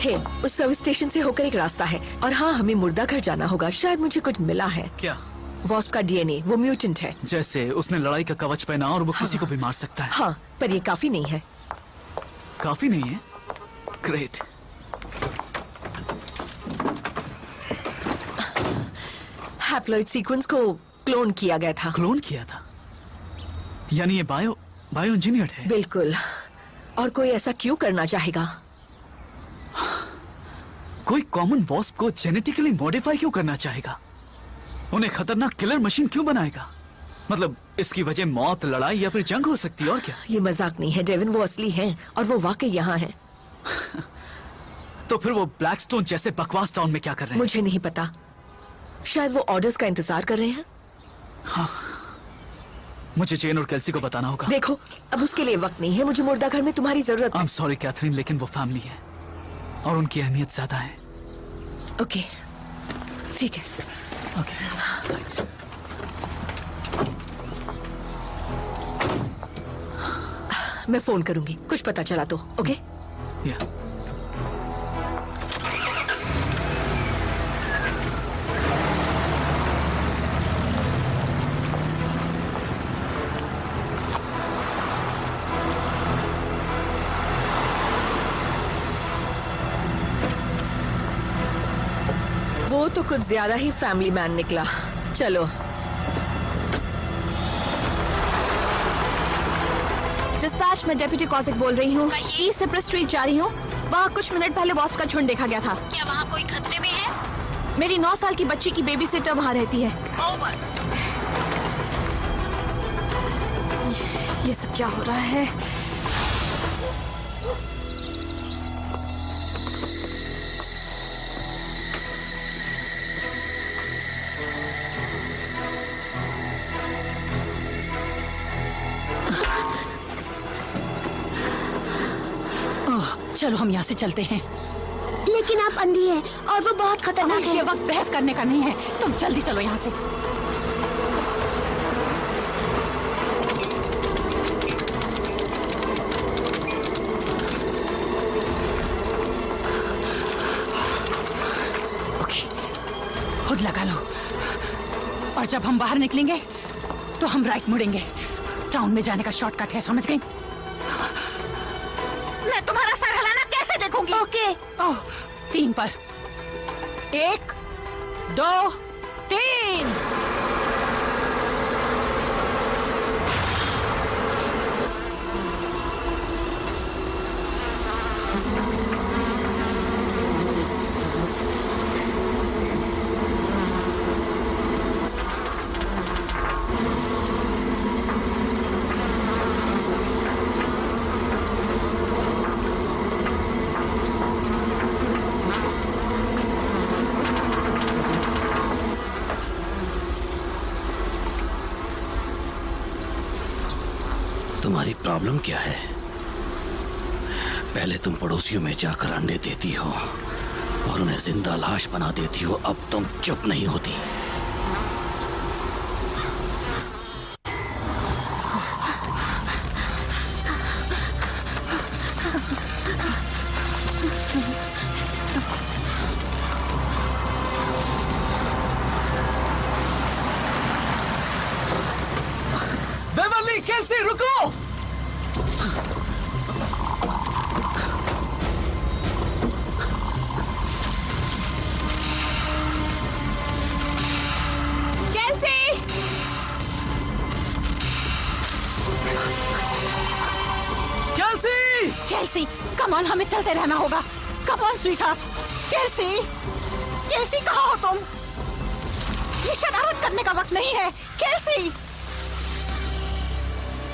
H: हे, उस सर्विस स्टेशन से होकर एक रास्ता है। और हाँ, हमें मुर्दा घर जाना होगा। शायद मुझे कुछ मिला है।
A: क्या?
H: वॉस्प का डीएनए। वो म्यूटेंट है।
A: जैसे उसने लड़ाई का कवच पहना और वो किसी को भी मार सकता है।
H: हाँ, पर ये काफी नहीं है।
A: काफी नहीं है? ग्रेट।
H: हैप्लॉइड सीक्वेंस को क्लोन किया गया था।
A: क्लोन किया था? यानी ये बायो इंजीनियर्ड है?
H: बिल्कुल। और कोई ऐसा क्यों करना चाहेगा?
A: कोई कॉमन वॉस्प को जेनेटिकली मॉडिफाई क्यों करना चाहेगा? उन्हें खतरनाक किलर मशीन क्यों बनाएगा? मतलब इसकी वजह मौत, लड़ाई या फिर जंग हो सकती है, और क्या?
H: ये मजाक नहीं है डेविन, वो असली हैं और वो वाकई यहाँ हैं।
A: तो फिर वो ब्लैकस्टोन जैसे बकवास टाउन में क्या कर रहे हैं?
H: मुझे नहीं पता। शायद वो ऑर्डर्स का इंतजार कर रहे हैं।
A: हाँ, मुझे जेन और केल्सी को बताना होगा।
H: देखो, अब उसके लिए वक्त नहीं है। मुझे मुर्दा घर में तुम्हारी जरूरत है।
A: आई एम सॉरी कैथरीन, लेकिन वो फैमिली है और उनकी अहमियत ज्यादा है।
H: ओके, ठीक है।
A: Okay, thanks.
H: मैं फोन करूंगी कुछ पता चला तो। ओके?
A: या।
H: वो तो कुछ ज्यादा ही फैमिली मैन निकला। चलो।
C: डिस्पैच में डेप्यूटी कॉजिक बोल रही हूँ। ईस्ट सिप्रस स्ट्रीट जा रही हूँ। वहाँ कुछ मिनट पहले वॉस्प का झुंड देखा गया था।
B: क्या वहाँ कोई खतरे में है?
C: मेरी 9 साल की बच्ची की बेबी सिटर वहाँ रहती है।
B: ओवर।
C: ये सब क्या हो रहा है?
D: चलो हम यहाँ से चलते हैं।
B: लेकिन आप अंधी हैं और वो बहुत खतरनाक
D: ये
B: है।
D: वक्त बहस करने का नहीं है। तुम जल्दी चलो यहाँ से। ओके, खुद लगा लो। और जब हम बाहर निकलेंगे तो हम राइट मुड़ेंगे। टाउन में जाने का शॉर्टकट है, समझ गई? मैं तुम्हारा सर हिलाना कैसे देखूंगी?
B: ओके।
D: ओह, 3 पर। 1 2 3।
G: तुम्हारी प्रॉब्लम क्या है? पहले तुम पड़ोसियों में जाकर अंडे देती हो और उन्हें जिंदा लाश बना देती हो। अब तुम चुप नहीं होती।
A: बेवर्ली, केल्सी, रुको!
D: केल्सी, कम ऑन, हमें चलते रहना होगा। Come on sweetheart. Kelsey, Kelsey कहाँ हो तुम? ये शरारत बात नहीं है। कैसी?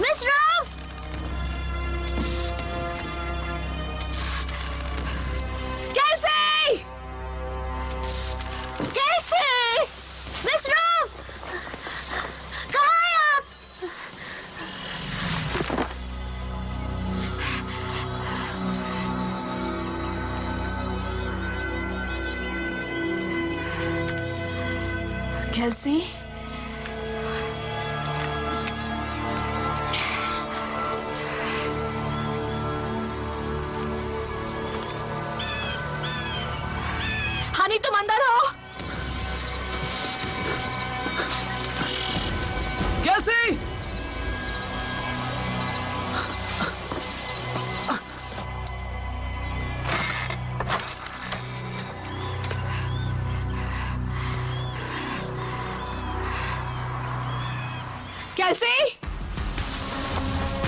B: Miss roof!
C: कैसे? कैसे?
B: Miss roof! कहाँ हैं आप?
C: कैसे? हानी तुम अंदर हो?
A: कैसे?
C: कैसे?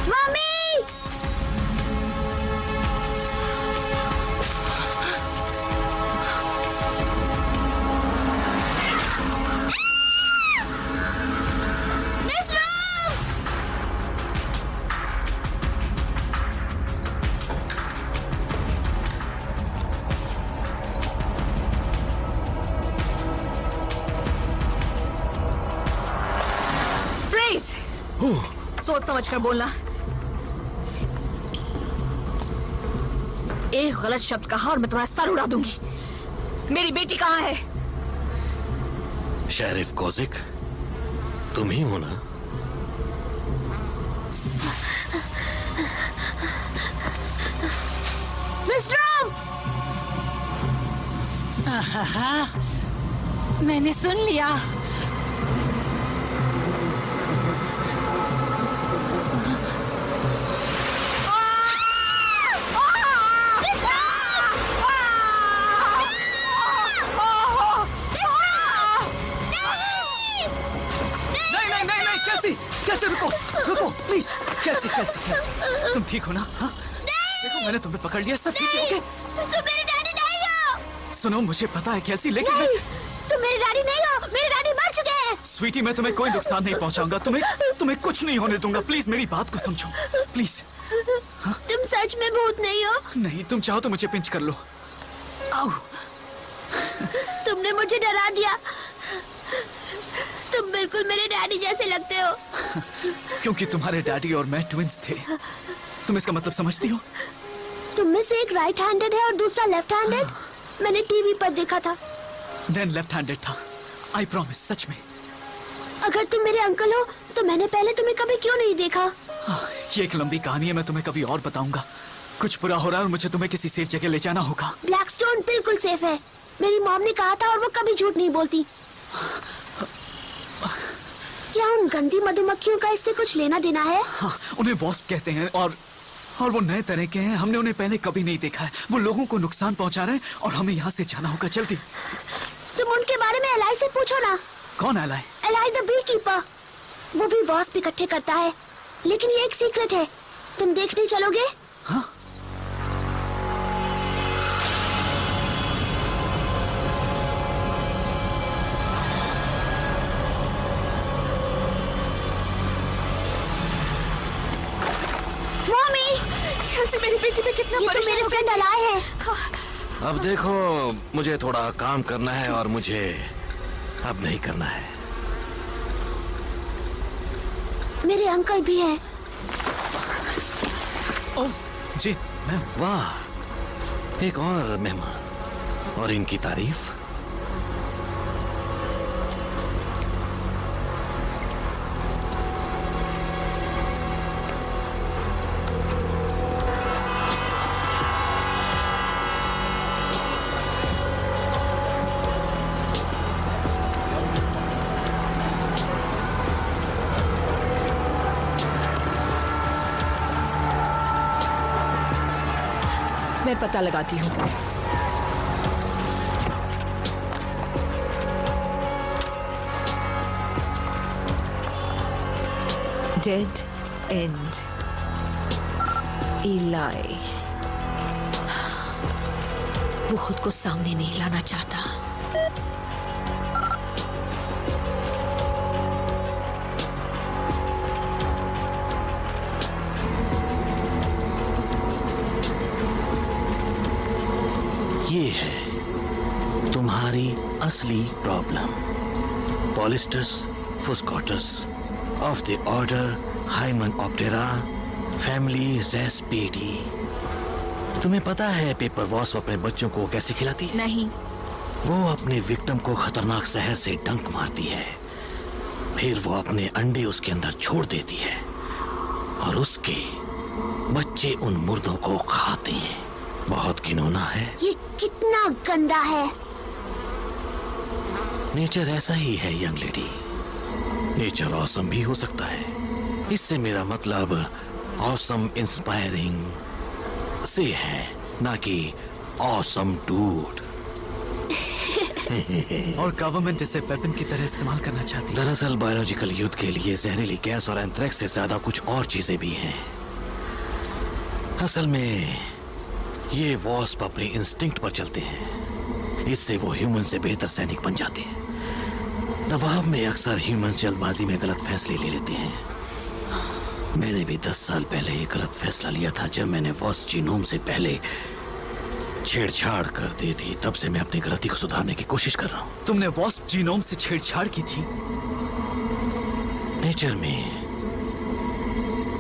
B: मम्मी! Miss roof!
C: फ्रीज! सोच समझ कर बोलना। एक गलत शब्द कहा और मैं तुम्हारा सर उड़ा दूंगी। मेरी बेटी कहाँ है?
G: शेरिफ कोजिक, तुम ही हो ना?
B: Miss roof!
D: आहा, मैंने सुन लिया।
A: नहीं नहीं नहीं नहीं, कैसी? कैसे? रुको रुको प्लीज। कैसी कैसी कैसी? तुम ठीक हो ना? हाँ? देखो मैंने तुम्हें पकड़ लिया, सब ठीक है? ओके?
B: तुम मेरे डैडी नहीं हो!
A: सुनो, मुझे पता है कैसी, लेकिन
B: नहीं, तुम मेरे डैडी नहीं हो। मेरे डैडी मर चुके हैं।
A: स्वीटी, मैं तुम्हें कोई नुकसान नहीं पहुंचाऊंगा। तुम्हें कुछ नहीं होने दूंगा। प्लीज मेरी बात को समझो प्लीज।
B: तुम सच में भूत नहीं हो?
A: नहीं, तुम चाहो तो मुझे पिंच कर लो। आओ।
B: तुमने मुझे डरा दिया। तुम बिल्कुल मेरे डैडी जैसे लगते हो।
A: क्योंकि तुम्हारे डैडी और मैं ट्विंस थे। तुम इसका मतलब समझती हो?
B: तुम में से एक राइट हैंडेड है और दूसरा लेफ्ट हैंडेड। मैंने टीवी पर देखा था।
A: देन लेफ्ट हैंडेड था। आई प्रॉमिस, सच में।
B: अगर तुम मेरे अंकल हो तो मैंने पहले तुम्हें कभी क्यों नहीं देखा?
A: ये एक लंबी कहानी है, मैं तुम्हें कभी और बताऊंगा। कुछ बुरा हो रहा है और मुझे तुम्हें किसी सेफ जगह ले जाना होगा।
B: ब्लैकस्टोन बिल्कुल सेफ है। मेरी मॉम ने कहा था और वो कभी झूठ नहीं बोलती। क्या उन गंदी मधुमक्खियों का इससे कुछ लेना देना है?
A: हाँ, उन्हें वॉस्प कहते हैं और वो नए तरह के हैं। हमने उन्हें पहले कभी नहीं देखा है। वो लोगों को नुकसान पहुंचा रहे हैं और हमें यहाँ से जाना होगा जल्दी।
B: तुम उनके बारे में एलाई से पूछो ना।
A: कौन ally?
B: Ally the bee keeper. वो भी वॉस्प इकट्ठे करता है, लेकिन ये एक सीक्रेट है। तुम देखने चलोगे?
A: हाँ?
C: मेरी बेटी पे कितना
B: ये तो मेरे फ्रेंड अलाय है।
G: अब देखो, मुझे थोड़ा काम करना है और मुझे अब नहीं करना है।
B: मेरे अंकल भी हैं।
A: ओह जी मैम।
G: वाह, एक और मेहमान। और इनकी तारीफ?
H: मैं पता लगाती हूँ। डेड एंड इलाई। वो खुद को सामने नहीं लाना चाहता।
G: असली problem. Polistes fuscatus of the order Hymenoptera, family Vespidae. तुम्हें पता है पेपर वॉस्प अपने बच्चों को कैसे खिलाती है?
C: नहीं।
G: वो अपने विक्टिम को खतरनाक जहर से डंक मारती है, फिर वो अपने अंडे उसके अंदर छोड़ देती है और उसके बच्चे उन मुर्दों को खाते हैं। बहुत घिनौना है।
B: ये कितना गंदा है।
G: नेचर ऐसा ही है यंग लेडी। नेचर ऑसम भी हो सकता है। इससे मेरा मतलब ऑसम इंस्पायरिंग से है, ना कि ऑसम डूड।
A: और गवर्नमेंट इसे वेपन की तरह इस्तेमाल करना चाहती है।
G: दरअसल बायोलॉजिकल युद्ध के लिए जहरीली गैस और एंथ्रेक्स से ज्यादा कुछ और चीजें भी हैं। असल में ये वॉस्प अपने इंस्टिंक्ट पर चलते हैं। इससे वो ह्यूमन से बेहतर सैनिक बन जाते हैं। दबाव में अक्सर ह्यूमन जल्दबाजी में गलत फैसले ले लेते हैं। मैंने भी 10 साल पहले ये गलत फैसला लिया था जब मैंने वॉस्प जीनोम से पहले छेड़छाड़ कर दी थी। तब से मैं अपनी गलती को सुधारने की कोशिश कर रहा हूँ।
A: तुमने वॉस्प जीनोम से छेड़छाड़ की थी?
G: नेचर में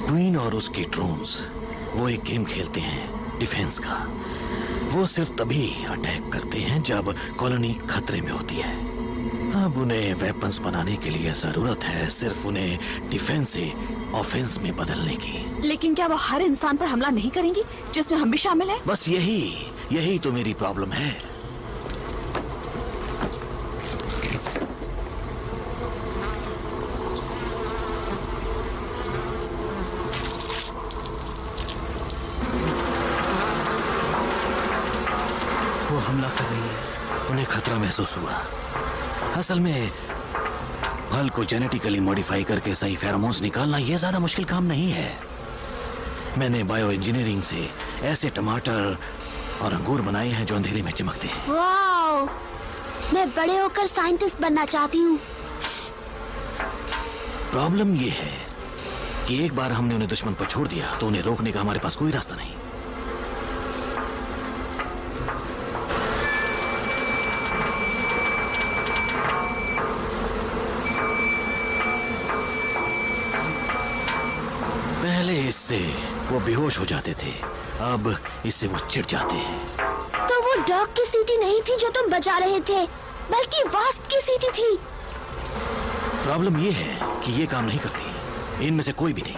G: क्वीन और उसके ड्रोन्स वो एक गेम खेलते हैं डिफेंस का। वो सिर्फ तभी अटैक करते हैं जब कॉलोनी खतरे में होती है। अब उन्हें वेपन्स बनाने के लिए जरूरत है सिर्फ उन्हें डिफेंस से ऑफेंस में बदलने की।
C: लेकिन क्या वो हर इंसान पर हमला नहीं करेंगी जिसमें हम भी शामिल हैं?
G: बस यही तो मेरी प्रॉब्लम है।
A: वो हमला कर रही है।
G: उन्हें खतरा महसूस हुआ। असल में फल को जेनेटिकली मॉडिफाई करके सही फेरोमोन्स निकालना यह ज्यादा मुश्किल काम नहीं है। मैंने बायो इंजीनियरिंग से ऐसे टमाटर और अंगूर बनाए हैं जो अंधेरे में चमकते हैं।
B: वाओ, मैं बड़े होकर साइंटिस्ट बनना चाहती हूँ।
G: प्रॉब्लम यह है कि एक बार हमने उन्हें दुश्मन पर छोड़ दिया तो उन्हें रोकने का हमारे पास कोई रास्ता नहीं। पहले इससे वो बेहोश हो जाते थे, अब इससे वो चिढ़ जाते हैं।
B: तो वो डॉग की सीटी नहीं थी जो तुम बजा रहे थे, बल्कि वास्प की सीटी थी।
G: प्रॉब्लम ये है कि ये काम नहीं करती। इनमें से कोई भी नहीं।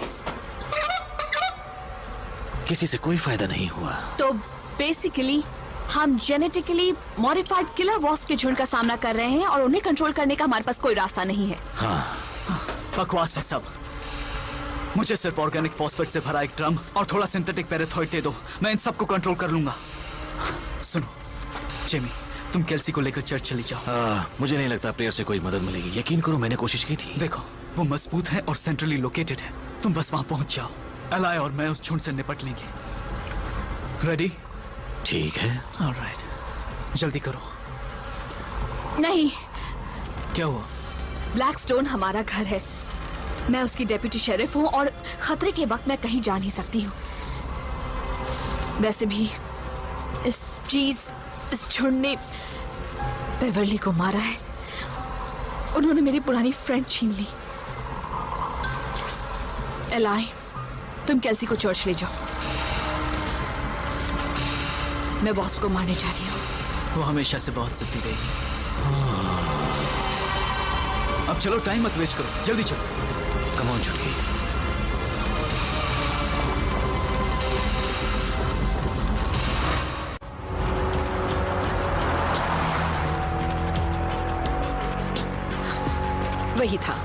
G: किसी से कोई फायदा नहीं हुआ।
C: तो बेसिकली हम जेनेटिकली मॉडिफाइड किलर वॉस्प के झुंड का सामना कर रहे हैं और उन्हें कंट्रोल करने का हमारे पास कोई रास्ता नहीं है।
G: हाँ,
A: बकवास है सब। मुझे सिर्फ ऑर्गेनिक फॉस्फेट से भरा एक ड्रम और थोड़ा सिंथेटिक पैराथॉइड दे दो, मैं इन सबको कंट्रोल कर लूंगा। सुनो जेमी, तुम केल्सी को लेकर चर्च चली जाओ।
G: मुझे नहीं लगता प्रेयर से कोई मदद मिलेगी। यकीन करो मैंने कोशिश की थी।
A: देखो वो मजबूत है और सेंट्रली लोकेटेड है। तुम बस वहां पहुंच जाओ। एलाय और मैं उस झुंड से निपट लेंगे। रेडी?
G: ठीक है।
A: ऑलराइट, जल्दी करो।
C: नहीं।
A: क्या हुआ?
C: ब्लैकस्टोन हमारा घर है। मैं उसकी डेप्यूटी शेरिफ हूँ और खतरे के वक्त मैं कहीं जा नहीं सकती हूँ। वैसे भी इस झुंड ने बेवर्ली को मारा है। उन्होंने मेरी पुरानी फ्रेंड छीन ली। एलाय, तुम केल्सी को चर्च ले जाओ। मैं बॉस को मारने जा रही हूँ।
A: वो हमेशा से बहुत जिद्दी रही। अब चलो, टाइम मत वेस्ट करो, जल्दी चलो।
G: कम ऑन छुटकी।
H: वही था।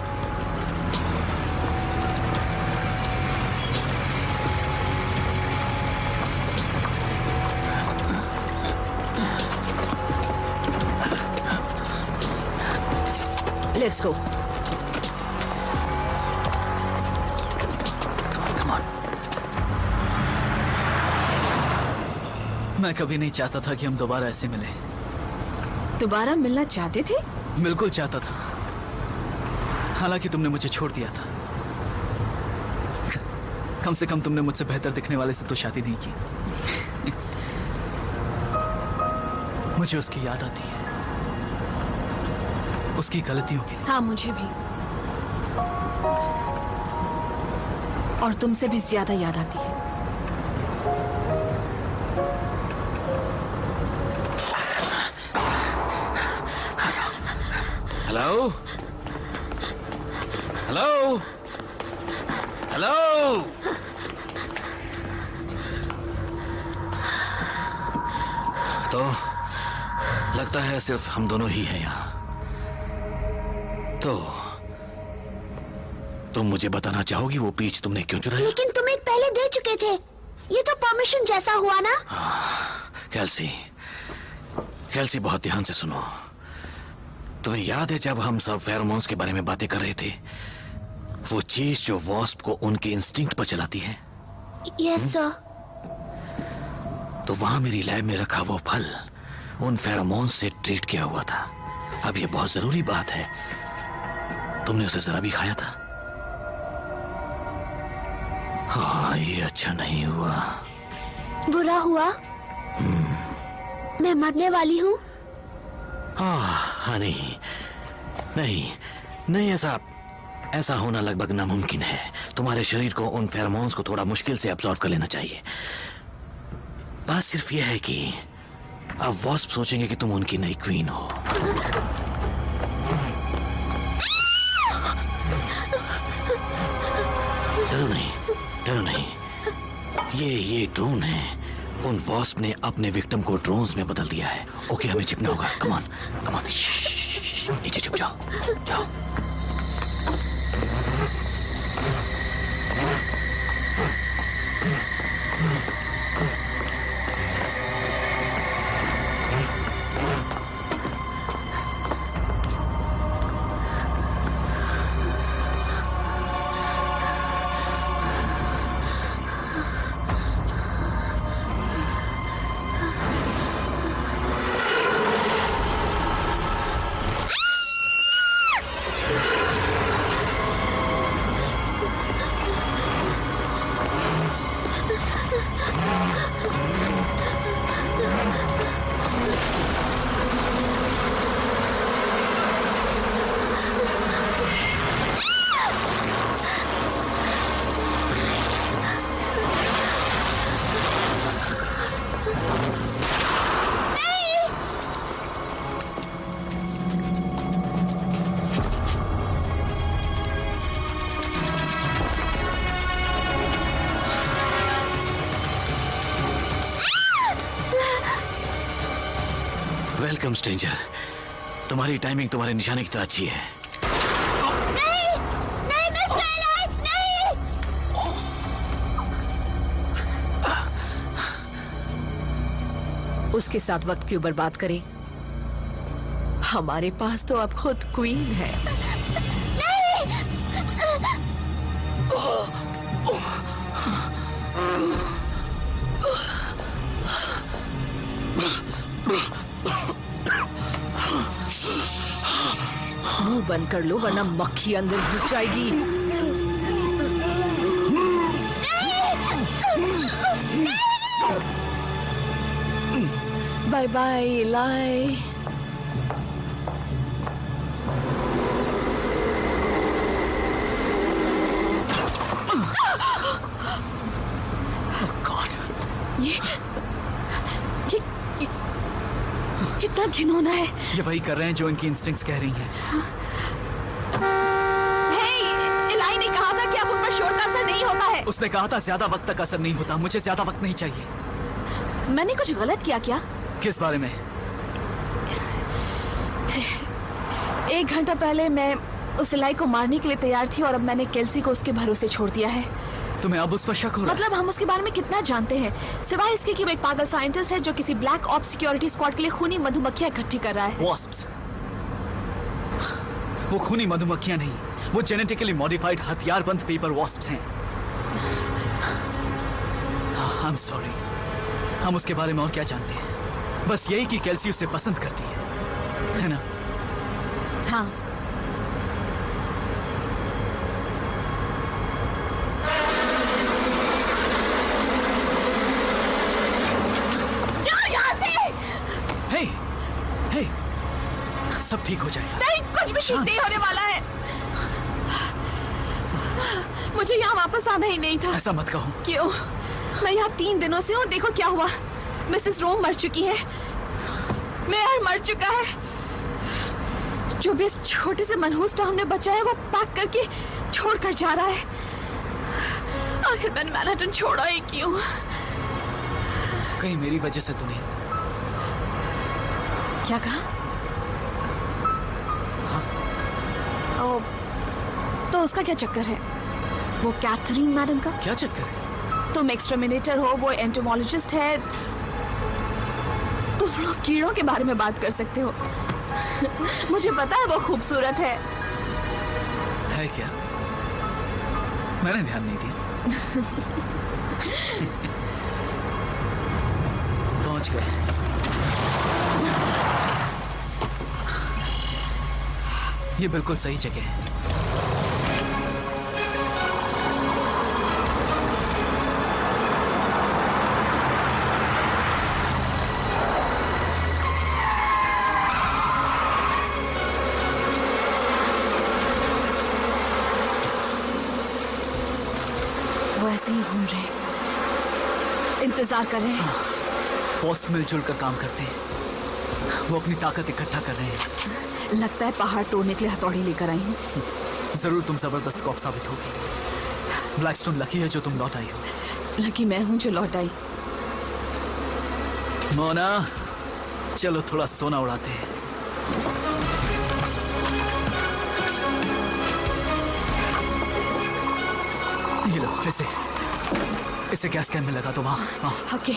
H: Let's go.
A: मैं कभी नहीं चाहता था कि हम दोबारा ऐसे मिले।
C: दोबारा मिलना चाहते थे?
A: बिल्कुल चाहता था, हालांकि तुमने मुझे छोड़ दिया था। कम से कम तुमने मुझसे बेहतर दिखने वाले से तो शादी नहीं की। मुझे उसकी याद आती है। उसकी गलतियों के लिए।
C: हाँ, मुझे भी। और तुमसे भी ज्यादा याद आती है।
G: Hello hello hello. तो लगता है सिर्फ हम दोनों ही हैं यहाँ। तो तुम मुझे बताना चाहोगी वो पीच तुमने क्यों चुराया?
B: लेकिन तुम एक पहले दे चुके थे। ये तो परमिशन जैसा हुआ ना।
G: कैल्सी, कैल्सी बहुत ध्यान से सुनो। तुम्हें याद है जब हम सब फेरोमोन्स के बारे में बातें कर रहे थे, वो चीज जो वॉस्प को उनके इंस्टिंक्ट पर चलाती है?
B: Yes sir.
G: तो वहां मेरी लैब में रखा वो फल उन फेरोमोन्स से ट्रीट किया हुआ था। अब ये बहुत जरूरी बात है, तुमने उसे जरा भी खाया था? हाँ, ये अच्छा नहीं हुआ।
B: बुरा हुआ? मैं मरने वाली हूँ?
G: हाँ, नहीं नहीं नहीं, ऐसा होना लगभग नामुमकिन है। तुम्हारे शरीर को उन फेरोमोन्स को थोड़ा मुश्किल से एब्जॉर्ब कर लेना चाहिए। बात सिर्फ यह है कि अब वॉस्प सोचेंगे कि तुम उनकी नई क्वीन हो। डरो नहीं, डरो नहीं। ये ड्रोन है। उन वॉस्प ने अपने विक्टिम को ड्रोन्स में बदल दिया है। ओके, हमें छिपना होगा। Come on, come on. नीचे छुप जाओ, जाओ। Welcome stranger. तुम्हारी टाइमिंग तुम्हारे निशाने की तरह अच्छी है।
B: नहीं, नहीं मिस ट्वाइलाइट, नहीं।
H: उसके साथ वक्त क्यों बर्बाद करें? हमारे पास तो अब खुद क्वीन है। मुंह बंद कर लो वरना मक्खी अंदर घुस जाएगी। बाय बाय इलाई। ये कितना घिनौना है।
A: ये वही कर रहे हैं जो इनकी इंस्टिंक्ट्स कह रही हैं।
C: इलाई ने कहा था कि अब उन पर शोर का असर नहीं होता है।
A: उसने कहा था ज्यादा वक्त तक असर नहीं होता। मुझे ज्यादा वक्त नहीं चाहिए।
C: मैंने कुछ गलत किया क्या?
A: किस बारे में?
C: 1 घंटा पहले मैं उस इलाई को मारने के लिए तैयार थी और अब मैंने केल्सी को उसके भरोसे छोड़ दिया है।
A: तुम्हें अब उस पर शक हो रहा है?
C: मतलब हम उसके बारे में कितना जानते हैं, सिवाय इसके कि वो एक पागल साइंटिस्ट है जो किसी ब्लैक ऑप्स सिक्योरिटी स्क्वाड के लिए खूनी मधुमक्खियां इकट्ठी कर रहा है।
A: वॉस्प्स। वो खूनी मधुमक्खियां नहीं, वो जेनेटिकली मॉडिफाइड हथियारबंद पेपर वॉस्प्स हैं। I am sorry. हम उसके बारे में और क्या जानते हैं? बस यही कि केल्सी उसे पसंद करती है ना?
C: हाँ।
A: हे, हे, सब ठीक हो जाएगा।
C: नहीं, कुछ ठीक नहीं होने वाला है। मुझे यहाँ वापस आना ही नहीं था।
A: ऐसा मत कहो।
C: क्यों? मैं यहाँ 3 दिनों से हूँ और देखो क्या हुआ। मिसेस रोम मर चुकी है, मेयर मर चुका है, जो भी इस छोटे से मनहूस टाउन में बचा है वो पैक करके छोड़कर जा रहा है। आखिर मैंने मैनहट्टन छोड़ा ही क्यों?
A: कहीं मेरी वजह से तो नहीं?
C: क्या कहा?
A: हाँ?
C: ओ, तो उसका क्या चक्कर है? वो कैथरीन मैडम का
A: क्या चक्कर है?
C: तुम एक्सटर्मिनेटर हो, वो एंटोमोलॉजिस्ट है। तुम लोग कीड़ों के बारे में बात कर सकते हो। मुझे पता है वो खूबसूरत है।
A: है क्या? मैंने ध्यान नहीं दिया। पहुंच गए। ये बिल्कुल सही जगह है।
C: वो ऐसे ही घूम रहे हैं, इंतजार कर रहे हैं।
A: पोस्ट मिलजुल कर काम करते हैं। वो अपनी ताकत इकट्ठा कर रहे हैं।
C: लगता है पहाड़ तोड़ने के लिए हथौड़ी लेकर आई हूँ।
A: जरूर तुम जबरदस्त कॉप साबित होगी। ब्लैकस्टोन लकी है जो तुम लौट आई हो।
C: लकी मैं हूँ जो लौट आई।
A: मोना, चलो थोड़ा सोना उड़ाते हैं। ये लो, इसे गैस कैन में लगा दो। वहाँ।
C: ओके।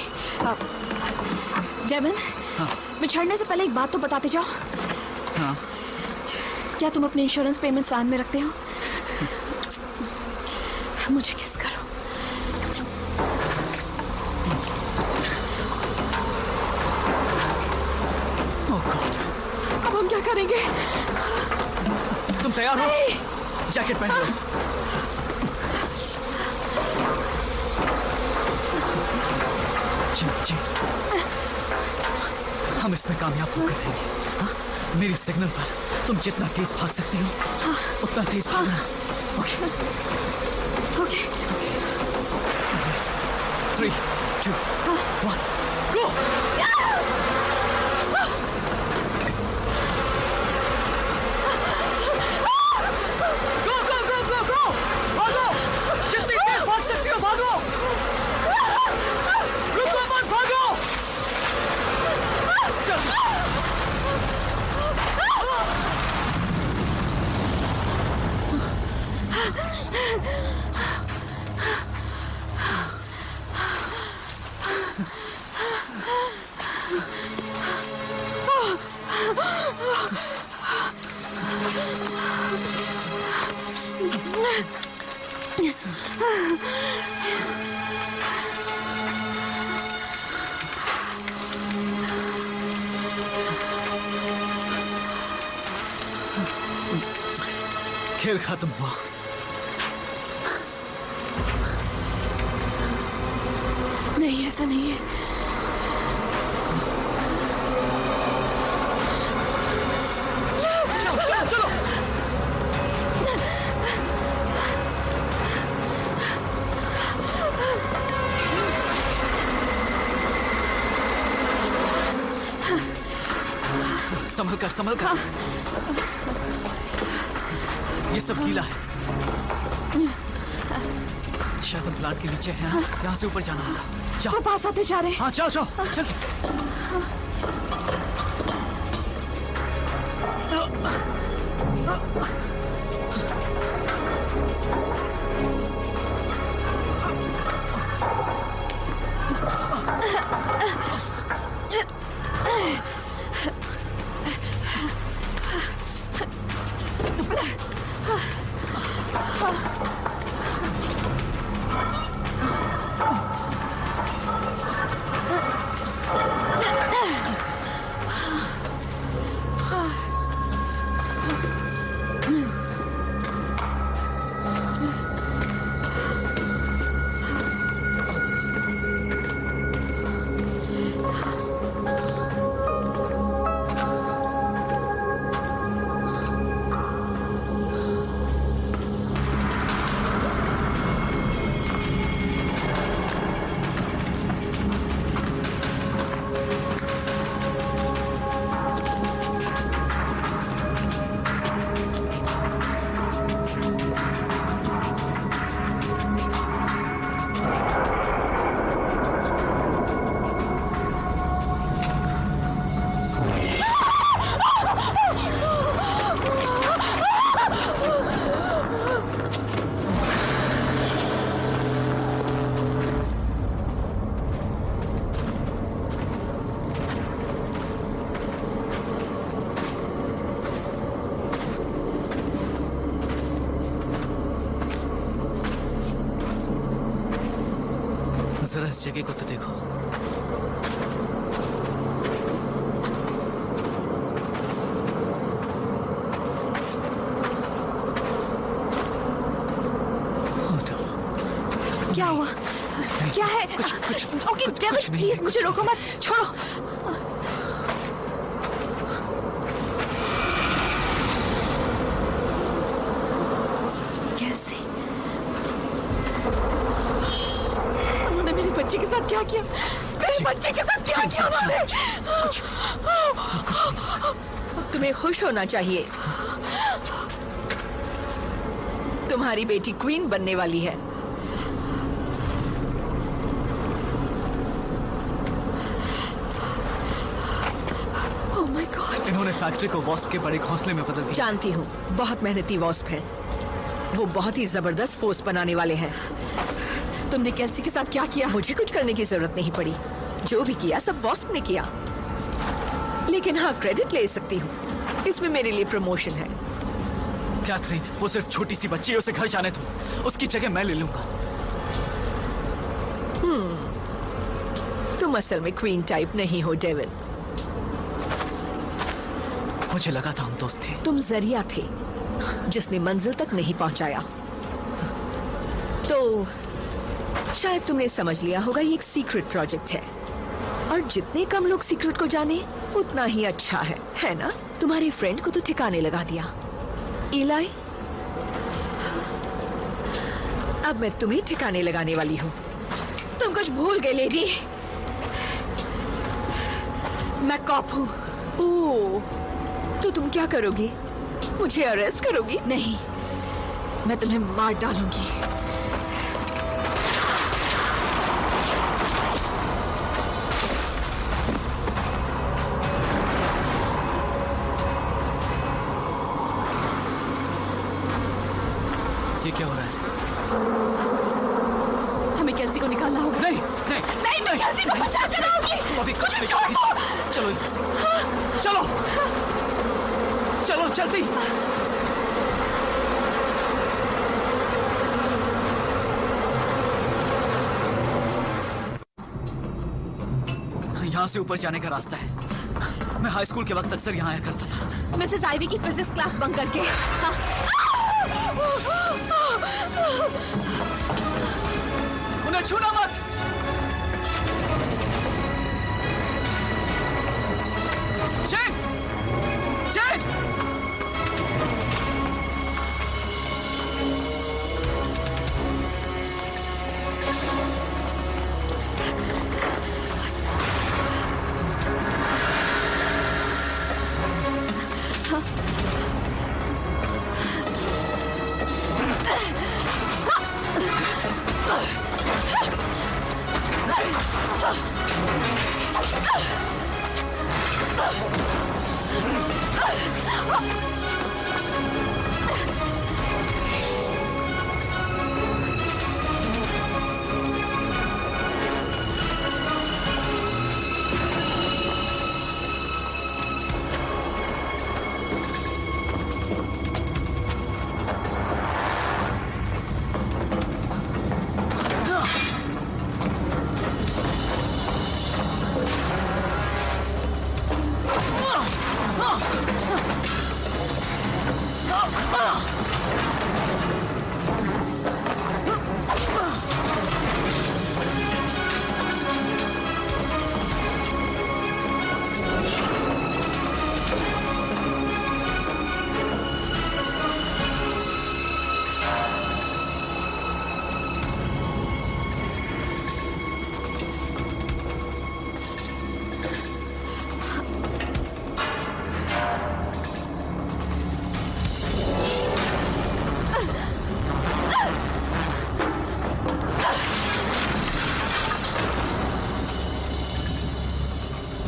C: डेविन,
A: हाँ।
C: मैं चढ़ने से पहले एक बात तो बताते जाओ।
A: हाँ।
C: क्या तुम अपने इंश्योरेंस पेमेंट्स वैन में रखते हो? मुझे किस करो।
A: ओह गॉड।
C: अब हम क्या करेंगे?
A: तुम तैयार हो? जैकेट पहन लो। जी, हम इसमें कामयाब होकर रहेंगे। हाँ? मेरी सिग्नल पर तुम जितना तेज भाग सकती हो, उतना तेज भागना। ओके।
C: ओके।
A: 3, 2, 1, गो! जितनी तेज भाग सकती हो भागो! रुको मत, भागो! चल! खेल खत्म हुआ।
C: नहीं, ऐसा नहीं है।
A: चलो। संभल कर। ये सब गीला है। शायद हम प्लांट के नीचे हैं। यहाँ से ऊपर जाना होगा।
C: वो पास आते जा रहे हैं।
A: हाँ, जाओ चल। इस जगह को तो देखो।
C: क्या हुआ? क्या है? ओके डेविड प्लीज मुझे रोको मत, छोड़ो। कैसे? उन्होंने मेरी बच्ची के साथ क्या किया? मेरे बच्चे के साथ क्या किया उन्होंने?
H: तुम्हें खुश होना चाहिए, तुम्हारी बेटी क्वीन बनने वाली है।
A: इन्होंने फैक्ट्री को वॉस्प के बड़े घोंसले में बदल दिया।
H: जानती हूँ, बहुत मेहनती वॉस्प है। वो बहुत ही जबरदस्त फोर्स बनाने वाले हैं।
C: तुमने कैसी के साथ क्या किया?
H: मुझे कुछ करने की जरूरत नहीं पड़ी, जो भी किया सब वॉस्प ने किया। लेकिन हाँ, क्रेडिट ले सकती हूँ, इसमें मेरे लिए प्रमोशन है।
A: कैथरीन, वो सिर्फ छोटी सी बच्ची है, उसे घर जाने दो, उसकी जगह मैं ले लूंगा।
H: तुम असल में क्वीन टाइप नहीं हो डेविड।
A: मुझे लगा था हम दोस्त थे।
H: तुम जरिया थे जिसने मंजिल तक नहीं पहुंचाया। तो शायद तुमने समझ लिया होगा ये एक सीक्रेट प्रोजेक्ट है, और जितने कम लोग सीक्रेट को जाने उतना ही अच्छा है ना? तुम्हारे फ्रेंड को तो ठिकाने लगा दिया, इलाई। अब मैं तुम्हें ठिकाने लगाने वाली हूँ।
C: तुम कुछ भूल गए लेडी, मैं कॉप हूँ।
H: ओह, तो तुम क्या करोगी? मुझे अरेस्ट करोगी?
C: नहीं, मैं तुम्हें मार डालूंगी।
A: ये क्या हो रहा है?
C: हमें कैसी को निकालना होगा।
A: नहीं नहीं
C: नहीं, मैं कैसी को बचा चलाऊंगी।
A: अभी कुछ नहीं।
C: छोड़ दो।
A: चलो चलो चलो जल्दी। यहाँ से ऊपर जाने का रास्ता है। मैं हाई स्कूल के वक्त अक्सर यहाँ आया करता था।
C: मिसेस आइवी की फिजिक्स क्लास बंक करके।
A: उन्हें छूना मत। जेन! जेन!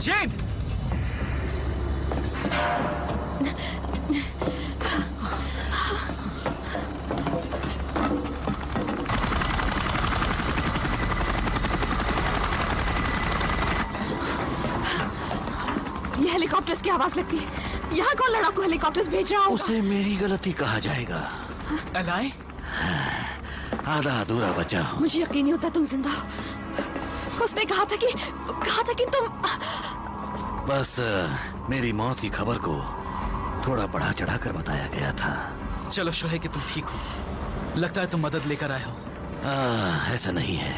A: जेन!
C: ये हेलीकॉप्टर्स की आवाज लगती है। यहाँ कौन लड़ाकू हेलीकॉप्टर्स भेज रहा होगा?
G: उसे मेरी गलती कहा जाएगा।
A: एलाई?
G: आधा अधूरा बचा हूँ।
C: मुझे यकीन नहीं होता तुम जिंदा हो। उसने कहा था कि तुम।
G: बस मेरी मौत की खबर को थोड़ा बढ़ा चढ़ा कर बताया गया था।
A: चलो शोहेब कि तुम ठीक हो, लगता है तुम मदद लेकर आए हो।
G: ऐसा नहीं है,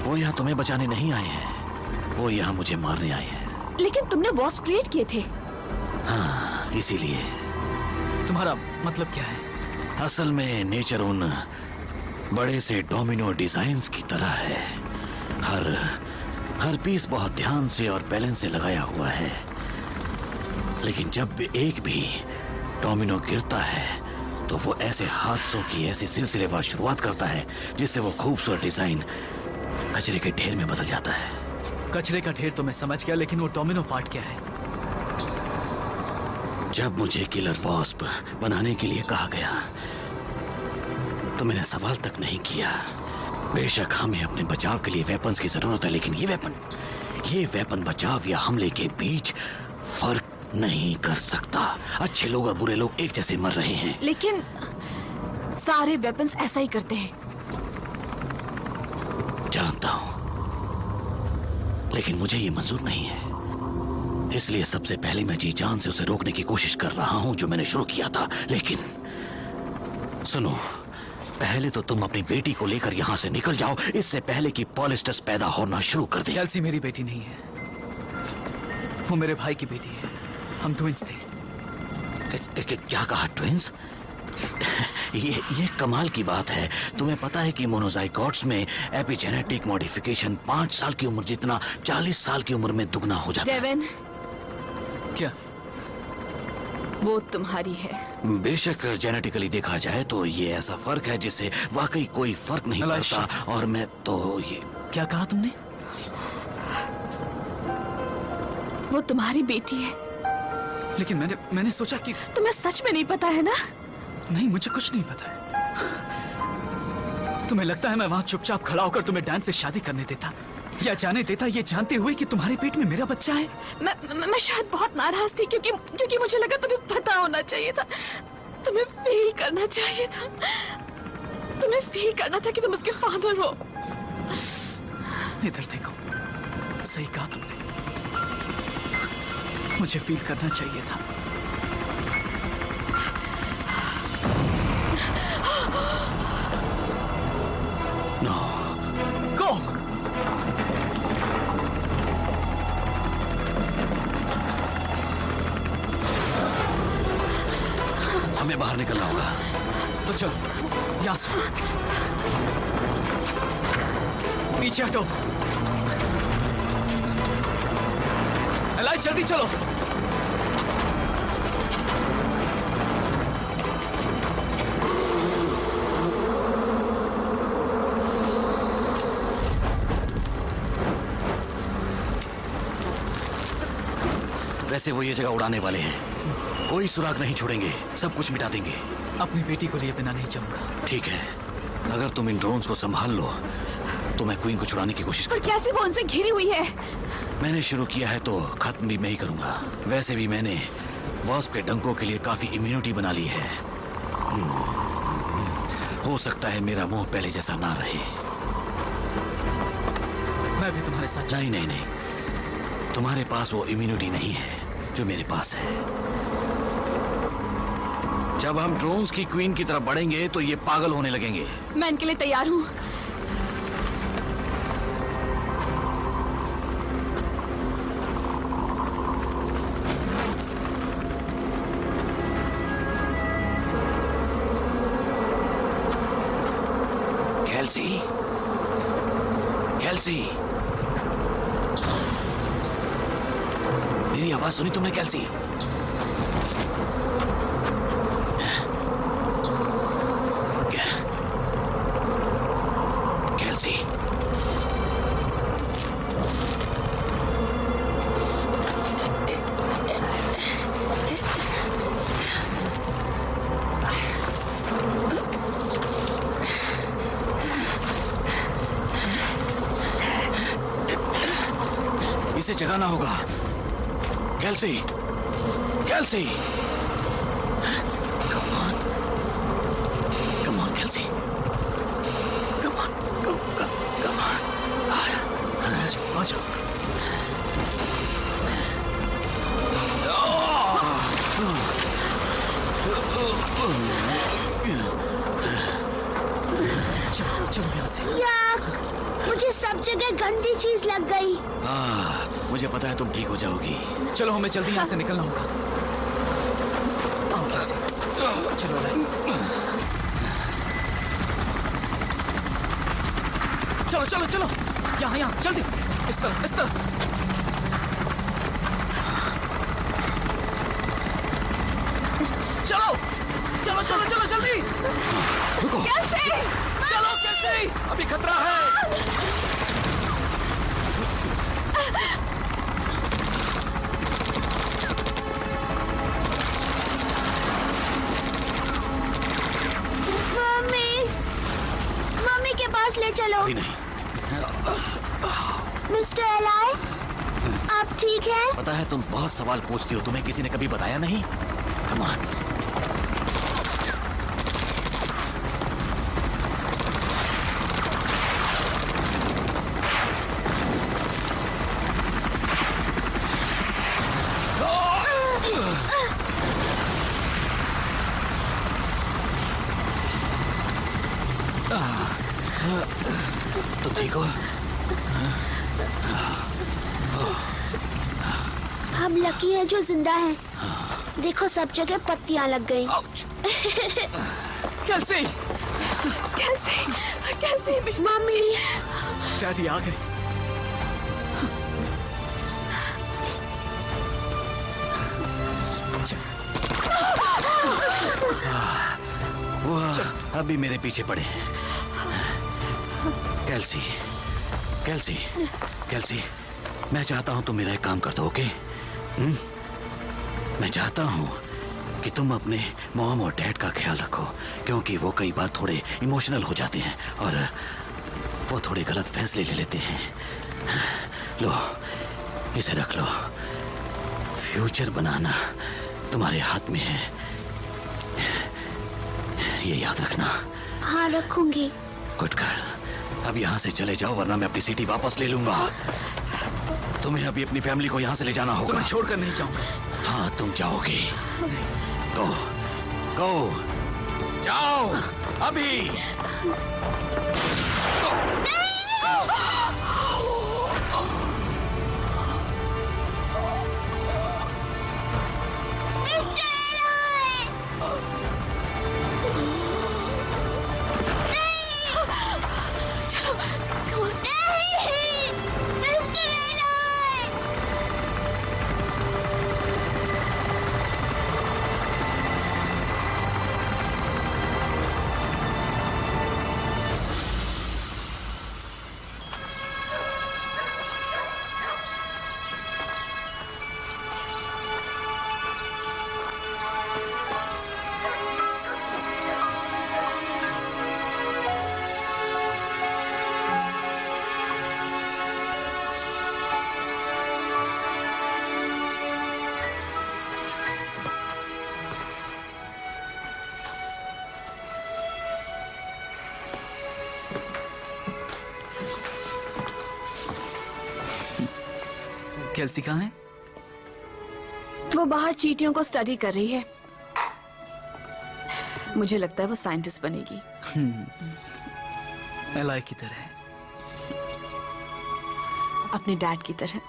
G: वो यहाँ तुम्हें बचाने नहीं आए हैं, वो यहाँ मुझे मारने आए हैं।
C: लेकिन तुमने वॉस्प क्रिएट किए थे।
G: हाँ, इसीलिए।
A: तुम्हारा मतलब क्या है?
G: असल में नेचर उन बड़े से डोमिनो डिजाइन्स की तरह है। हर पीस बहुत ध्यान से और बैलेंस से लगाया हुआ है, लेकिन जब एक भी डोमिनो गिरता है तो वो ऐसे हादसों की ऐसी सिलसिलेवार शुरुआत करता है जिससे वो खूबसूरत डिजाइन कचरे के ढेर में बदल जाता है।
A: कचरे का ढेर तो मैं समझ गया, लेकिन वो डोमिनो पार्ट क्या है?
G: जब मुझे किलर वॉस्प बनाने के लिए कहा गया तो मैंने सवाल तक नहीं किया। बेशक हमें अपने बचाव के लिए वेपन्स की जरूरत है, लेकिन ये वेपन बचाव या हमले के बीच फर्क नहीं कर सकता। अच्छे लोग और बुरे लोग एक जैसे मर रहे हैं।
C: लेकिन सारे वेपन्स ऐसा ही करते हैं।
G: जानता हूं, लेकिन मुझे ये मंजूर नहीं है। इसलिए सबसे पहले मैं जी जान से उसे रोकने की कोशिश कर रहा हूं, जो मैंने शुरू किया था। लेकिन सुनो, पहले तो तुम अपनी बेटी को लेकर यहां से निकल जाओ, इससे पहले कि पॉलिस्टस पैदा होना शुरू कर दे।
A: कैल्सी मेरी बेटी नहीं है, वो मेरे भाई की बेटी है। हम ट्विंस थे।
G: क्या कहा, ट्विंस? ये कमाल की बात है। तुम्हें पता है कि मोनोजाइगोट्स में एपिजेनेटिक मॉडिफिकेशन 5 साल की उम्र जितना 40 साल की उम्र में दुगना हो जाता है।
C: डेविन,
A: क्या
C: वो तुम्हारी है?
G: बेशक जेनेटिकली देखा जाए तो ये ऐसा फर्क है जिससे वाकई कोई फर्क नहीं पड़ता। और मैं तो ये
A: क्या कहा तुमने?
C: वो तुम्हारी बेटी है।
A: लेकिन मैंने सोचा कि
C: तुम्हें सच में नहीं पता है ना?
A: नहीं, मुझे कुछ नहीं पता है। तुम्हें लगता है मैं वहां चुपचाप खड़ा होकर तुम्हें डैन से शादी करने देता या जाने देता, ये जानते हुए कि तुम्हारे पेट में मेरा बच्चा है?
C: मैं शायद बहुत नाराज थी क्योंकि मुझे लगा तुम्हें पता होना चाहिए था। तुम्हें फील करना चाहिए था। तुम्हें फील करना था कि तुम उसके फादर हो।
A: इधर देखो, सही कहा तुमने, मुझे फील करना चाहिए था।
G: नो,
A: गो।
G: हमें बाहर निकलना होगा।
A: तो चलो, यहां से पीछे हटो। एलाई, जल्दी चलो।
G: वैसे वो ये जगह उड़ाने वाले हैं, कोई सुराग नहीं छोड़ेंगे, सब कुछ मिटा देंगे।
A: अपनी बेटी को लिए बिना नहीं जाऊंगा।
G: ठीक है, अगर तुम इन ड्रोन्स को संभाल लो तो मैं क्वीन को छुड़ाने की कोशिश
C: पर कैसे वो उनसे घिरी हुई है?
G: मैंने शुरू किया है तो खत्म भी मैं ही करूंगा। वैसे भी मैंने वॉस्प के डंकों के लिए काफी इम्यूनिटी बना ली है। हो सकता है मेरा मुंह पहले जैसा ना रहे।
A: मैं भी तुम्हारे साथ।
G: नहीं, तुम्हारे पास वो इम्यूनिटी नहीं है जो मेरे पास है। जब हम ड्रोन्स की क्वीन की तरफ बढ़ेंगे तो ये पागल होने लगेंगे।
C: मैं इनके लिए तैयार हूं।
G: कैल्सी, मेरी आवाज सुनी तुमने कैल्सी? कैल्सी, इसे जगाना होगा। कैल्सी, कैल्सी, come on, come on, कैल्सी, come on, come on,
A: चलो यहाँ से।
B: याक, मुझे सब जगह गंदी चीज लग गई।
G: मुझे पता है तुम ठीक हो जाओगी।
A: चलो हमें जल्दी यहाँ से निकलना होगा। आओ कैसे? चलो लाइन। चलो चलो चलो, यहाँ यहाँ जल्दी, इस तरफ इस तरफ। चलो चलो चलो चलो जल्दी।
C: कैसे?
A: चलो कैसे? अभी खतरा है।
B: मम्मी, मम्मी के पास ले चलो।
G: अभी नहीं।
B: मिस्टर एलाई, आप ठीक हैं?
G: पता है तुम बहुत सवाल पूछती हो, तुम्हें किसी ने कभी बताया नहीं? Come on. तुम ठीक हो?
B: हम लकी हैं जो जिंदा हैं। देखो सब जगह पत्तियां लग गई।
A: कैसे?
C: कैसे? कैसे?
B: मम्मी,
A: डैडी आ गए।
G: वो अभी मेरे पीछे पड़े हैं। कैल्सी, कैल्सी, कैल्सी, मैं चाहता हूं तुम मेरा एक काम कर दो, ओके? मैं चाहता हूं कि तुम अपने मॉम और डैड का ख्याल रखो, क्योंकि वो कई बार थोड़े इमोशनल हो जाते हैं और वो थोड़े गलत फैसले ले लेते हैं। लो, इसे रख लो। फ्यूचर बनाना तुम्हारे हाथ में है, ये याद रखना।
B: हाँ रखूंगी।
G: गुड गर्ल, अब यहाँ से चले जाओ वरना मैं अपनी सिटी वापस ले लूंगा। तुम्हें अभी अपनी फैमिली को यहाँ से ले जाना होगा।
A: तुम्हें छोड़कर नहीं जाऊंगा।
G: हाँ तुम जाओगे। गो गो, जाओ अभी।
A: कैल्सी कहाँ है?
C: वो बाहर चींटियों को स्टडी कर रही है। मुझे लगता है वो साइंटिस्ट बनेगी।
A: एलाई की तरह।
C: अपने डैड की तरह।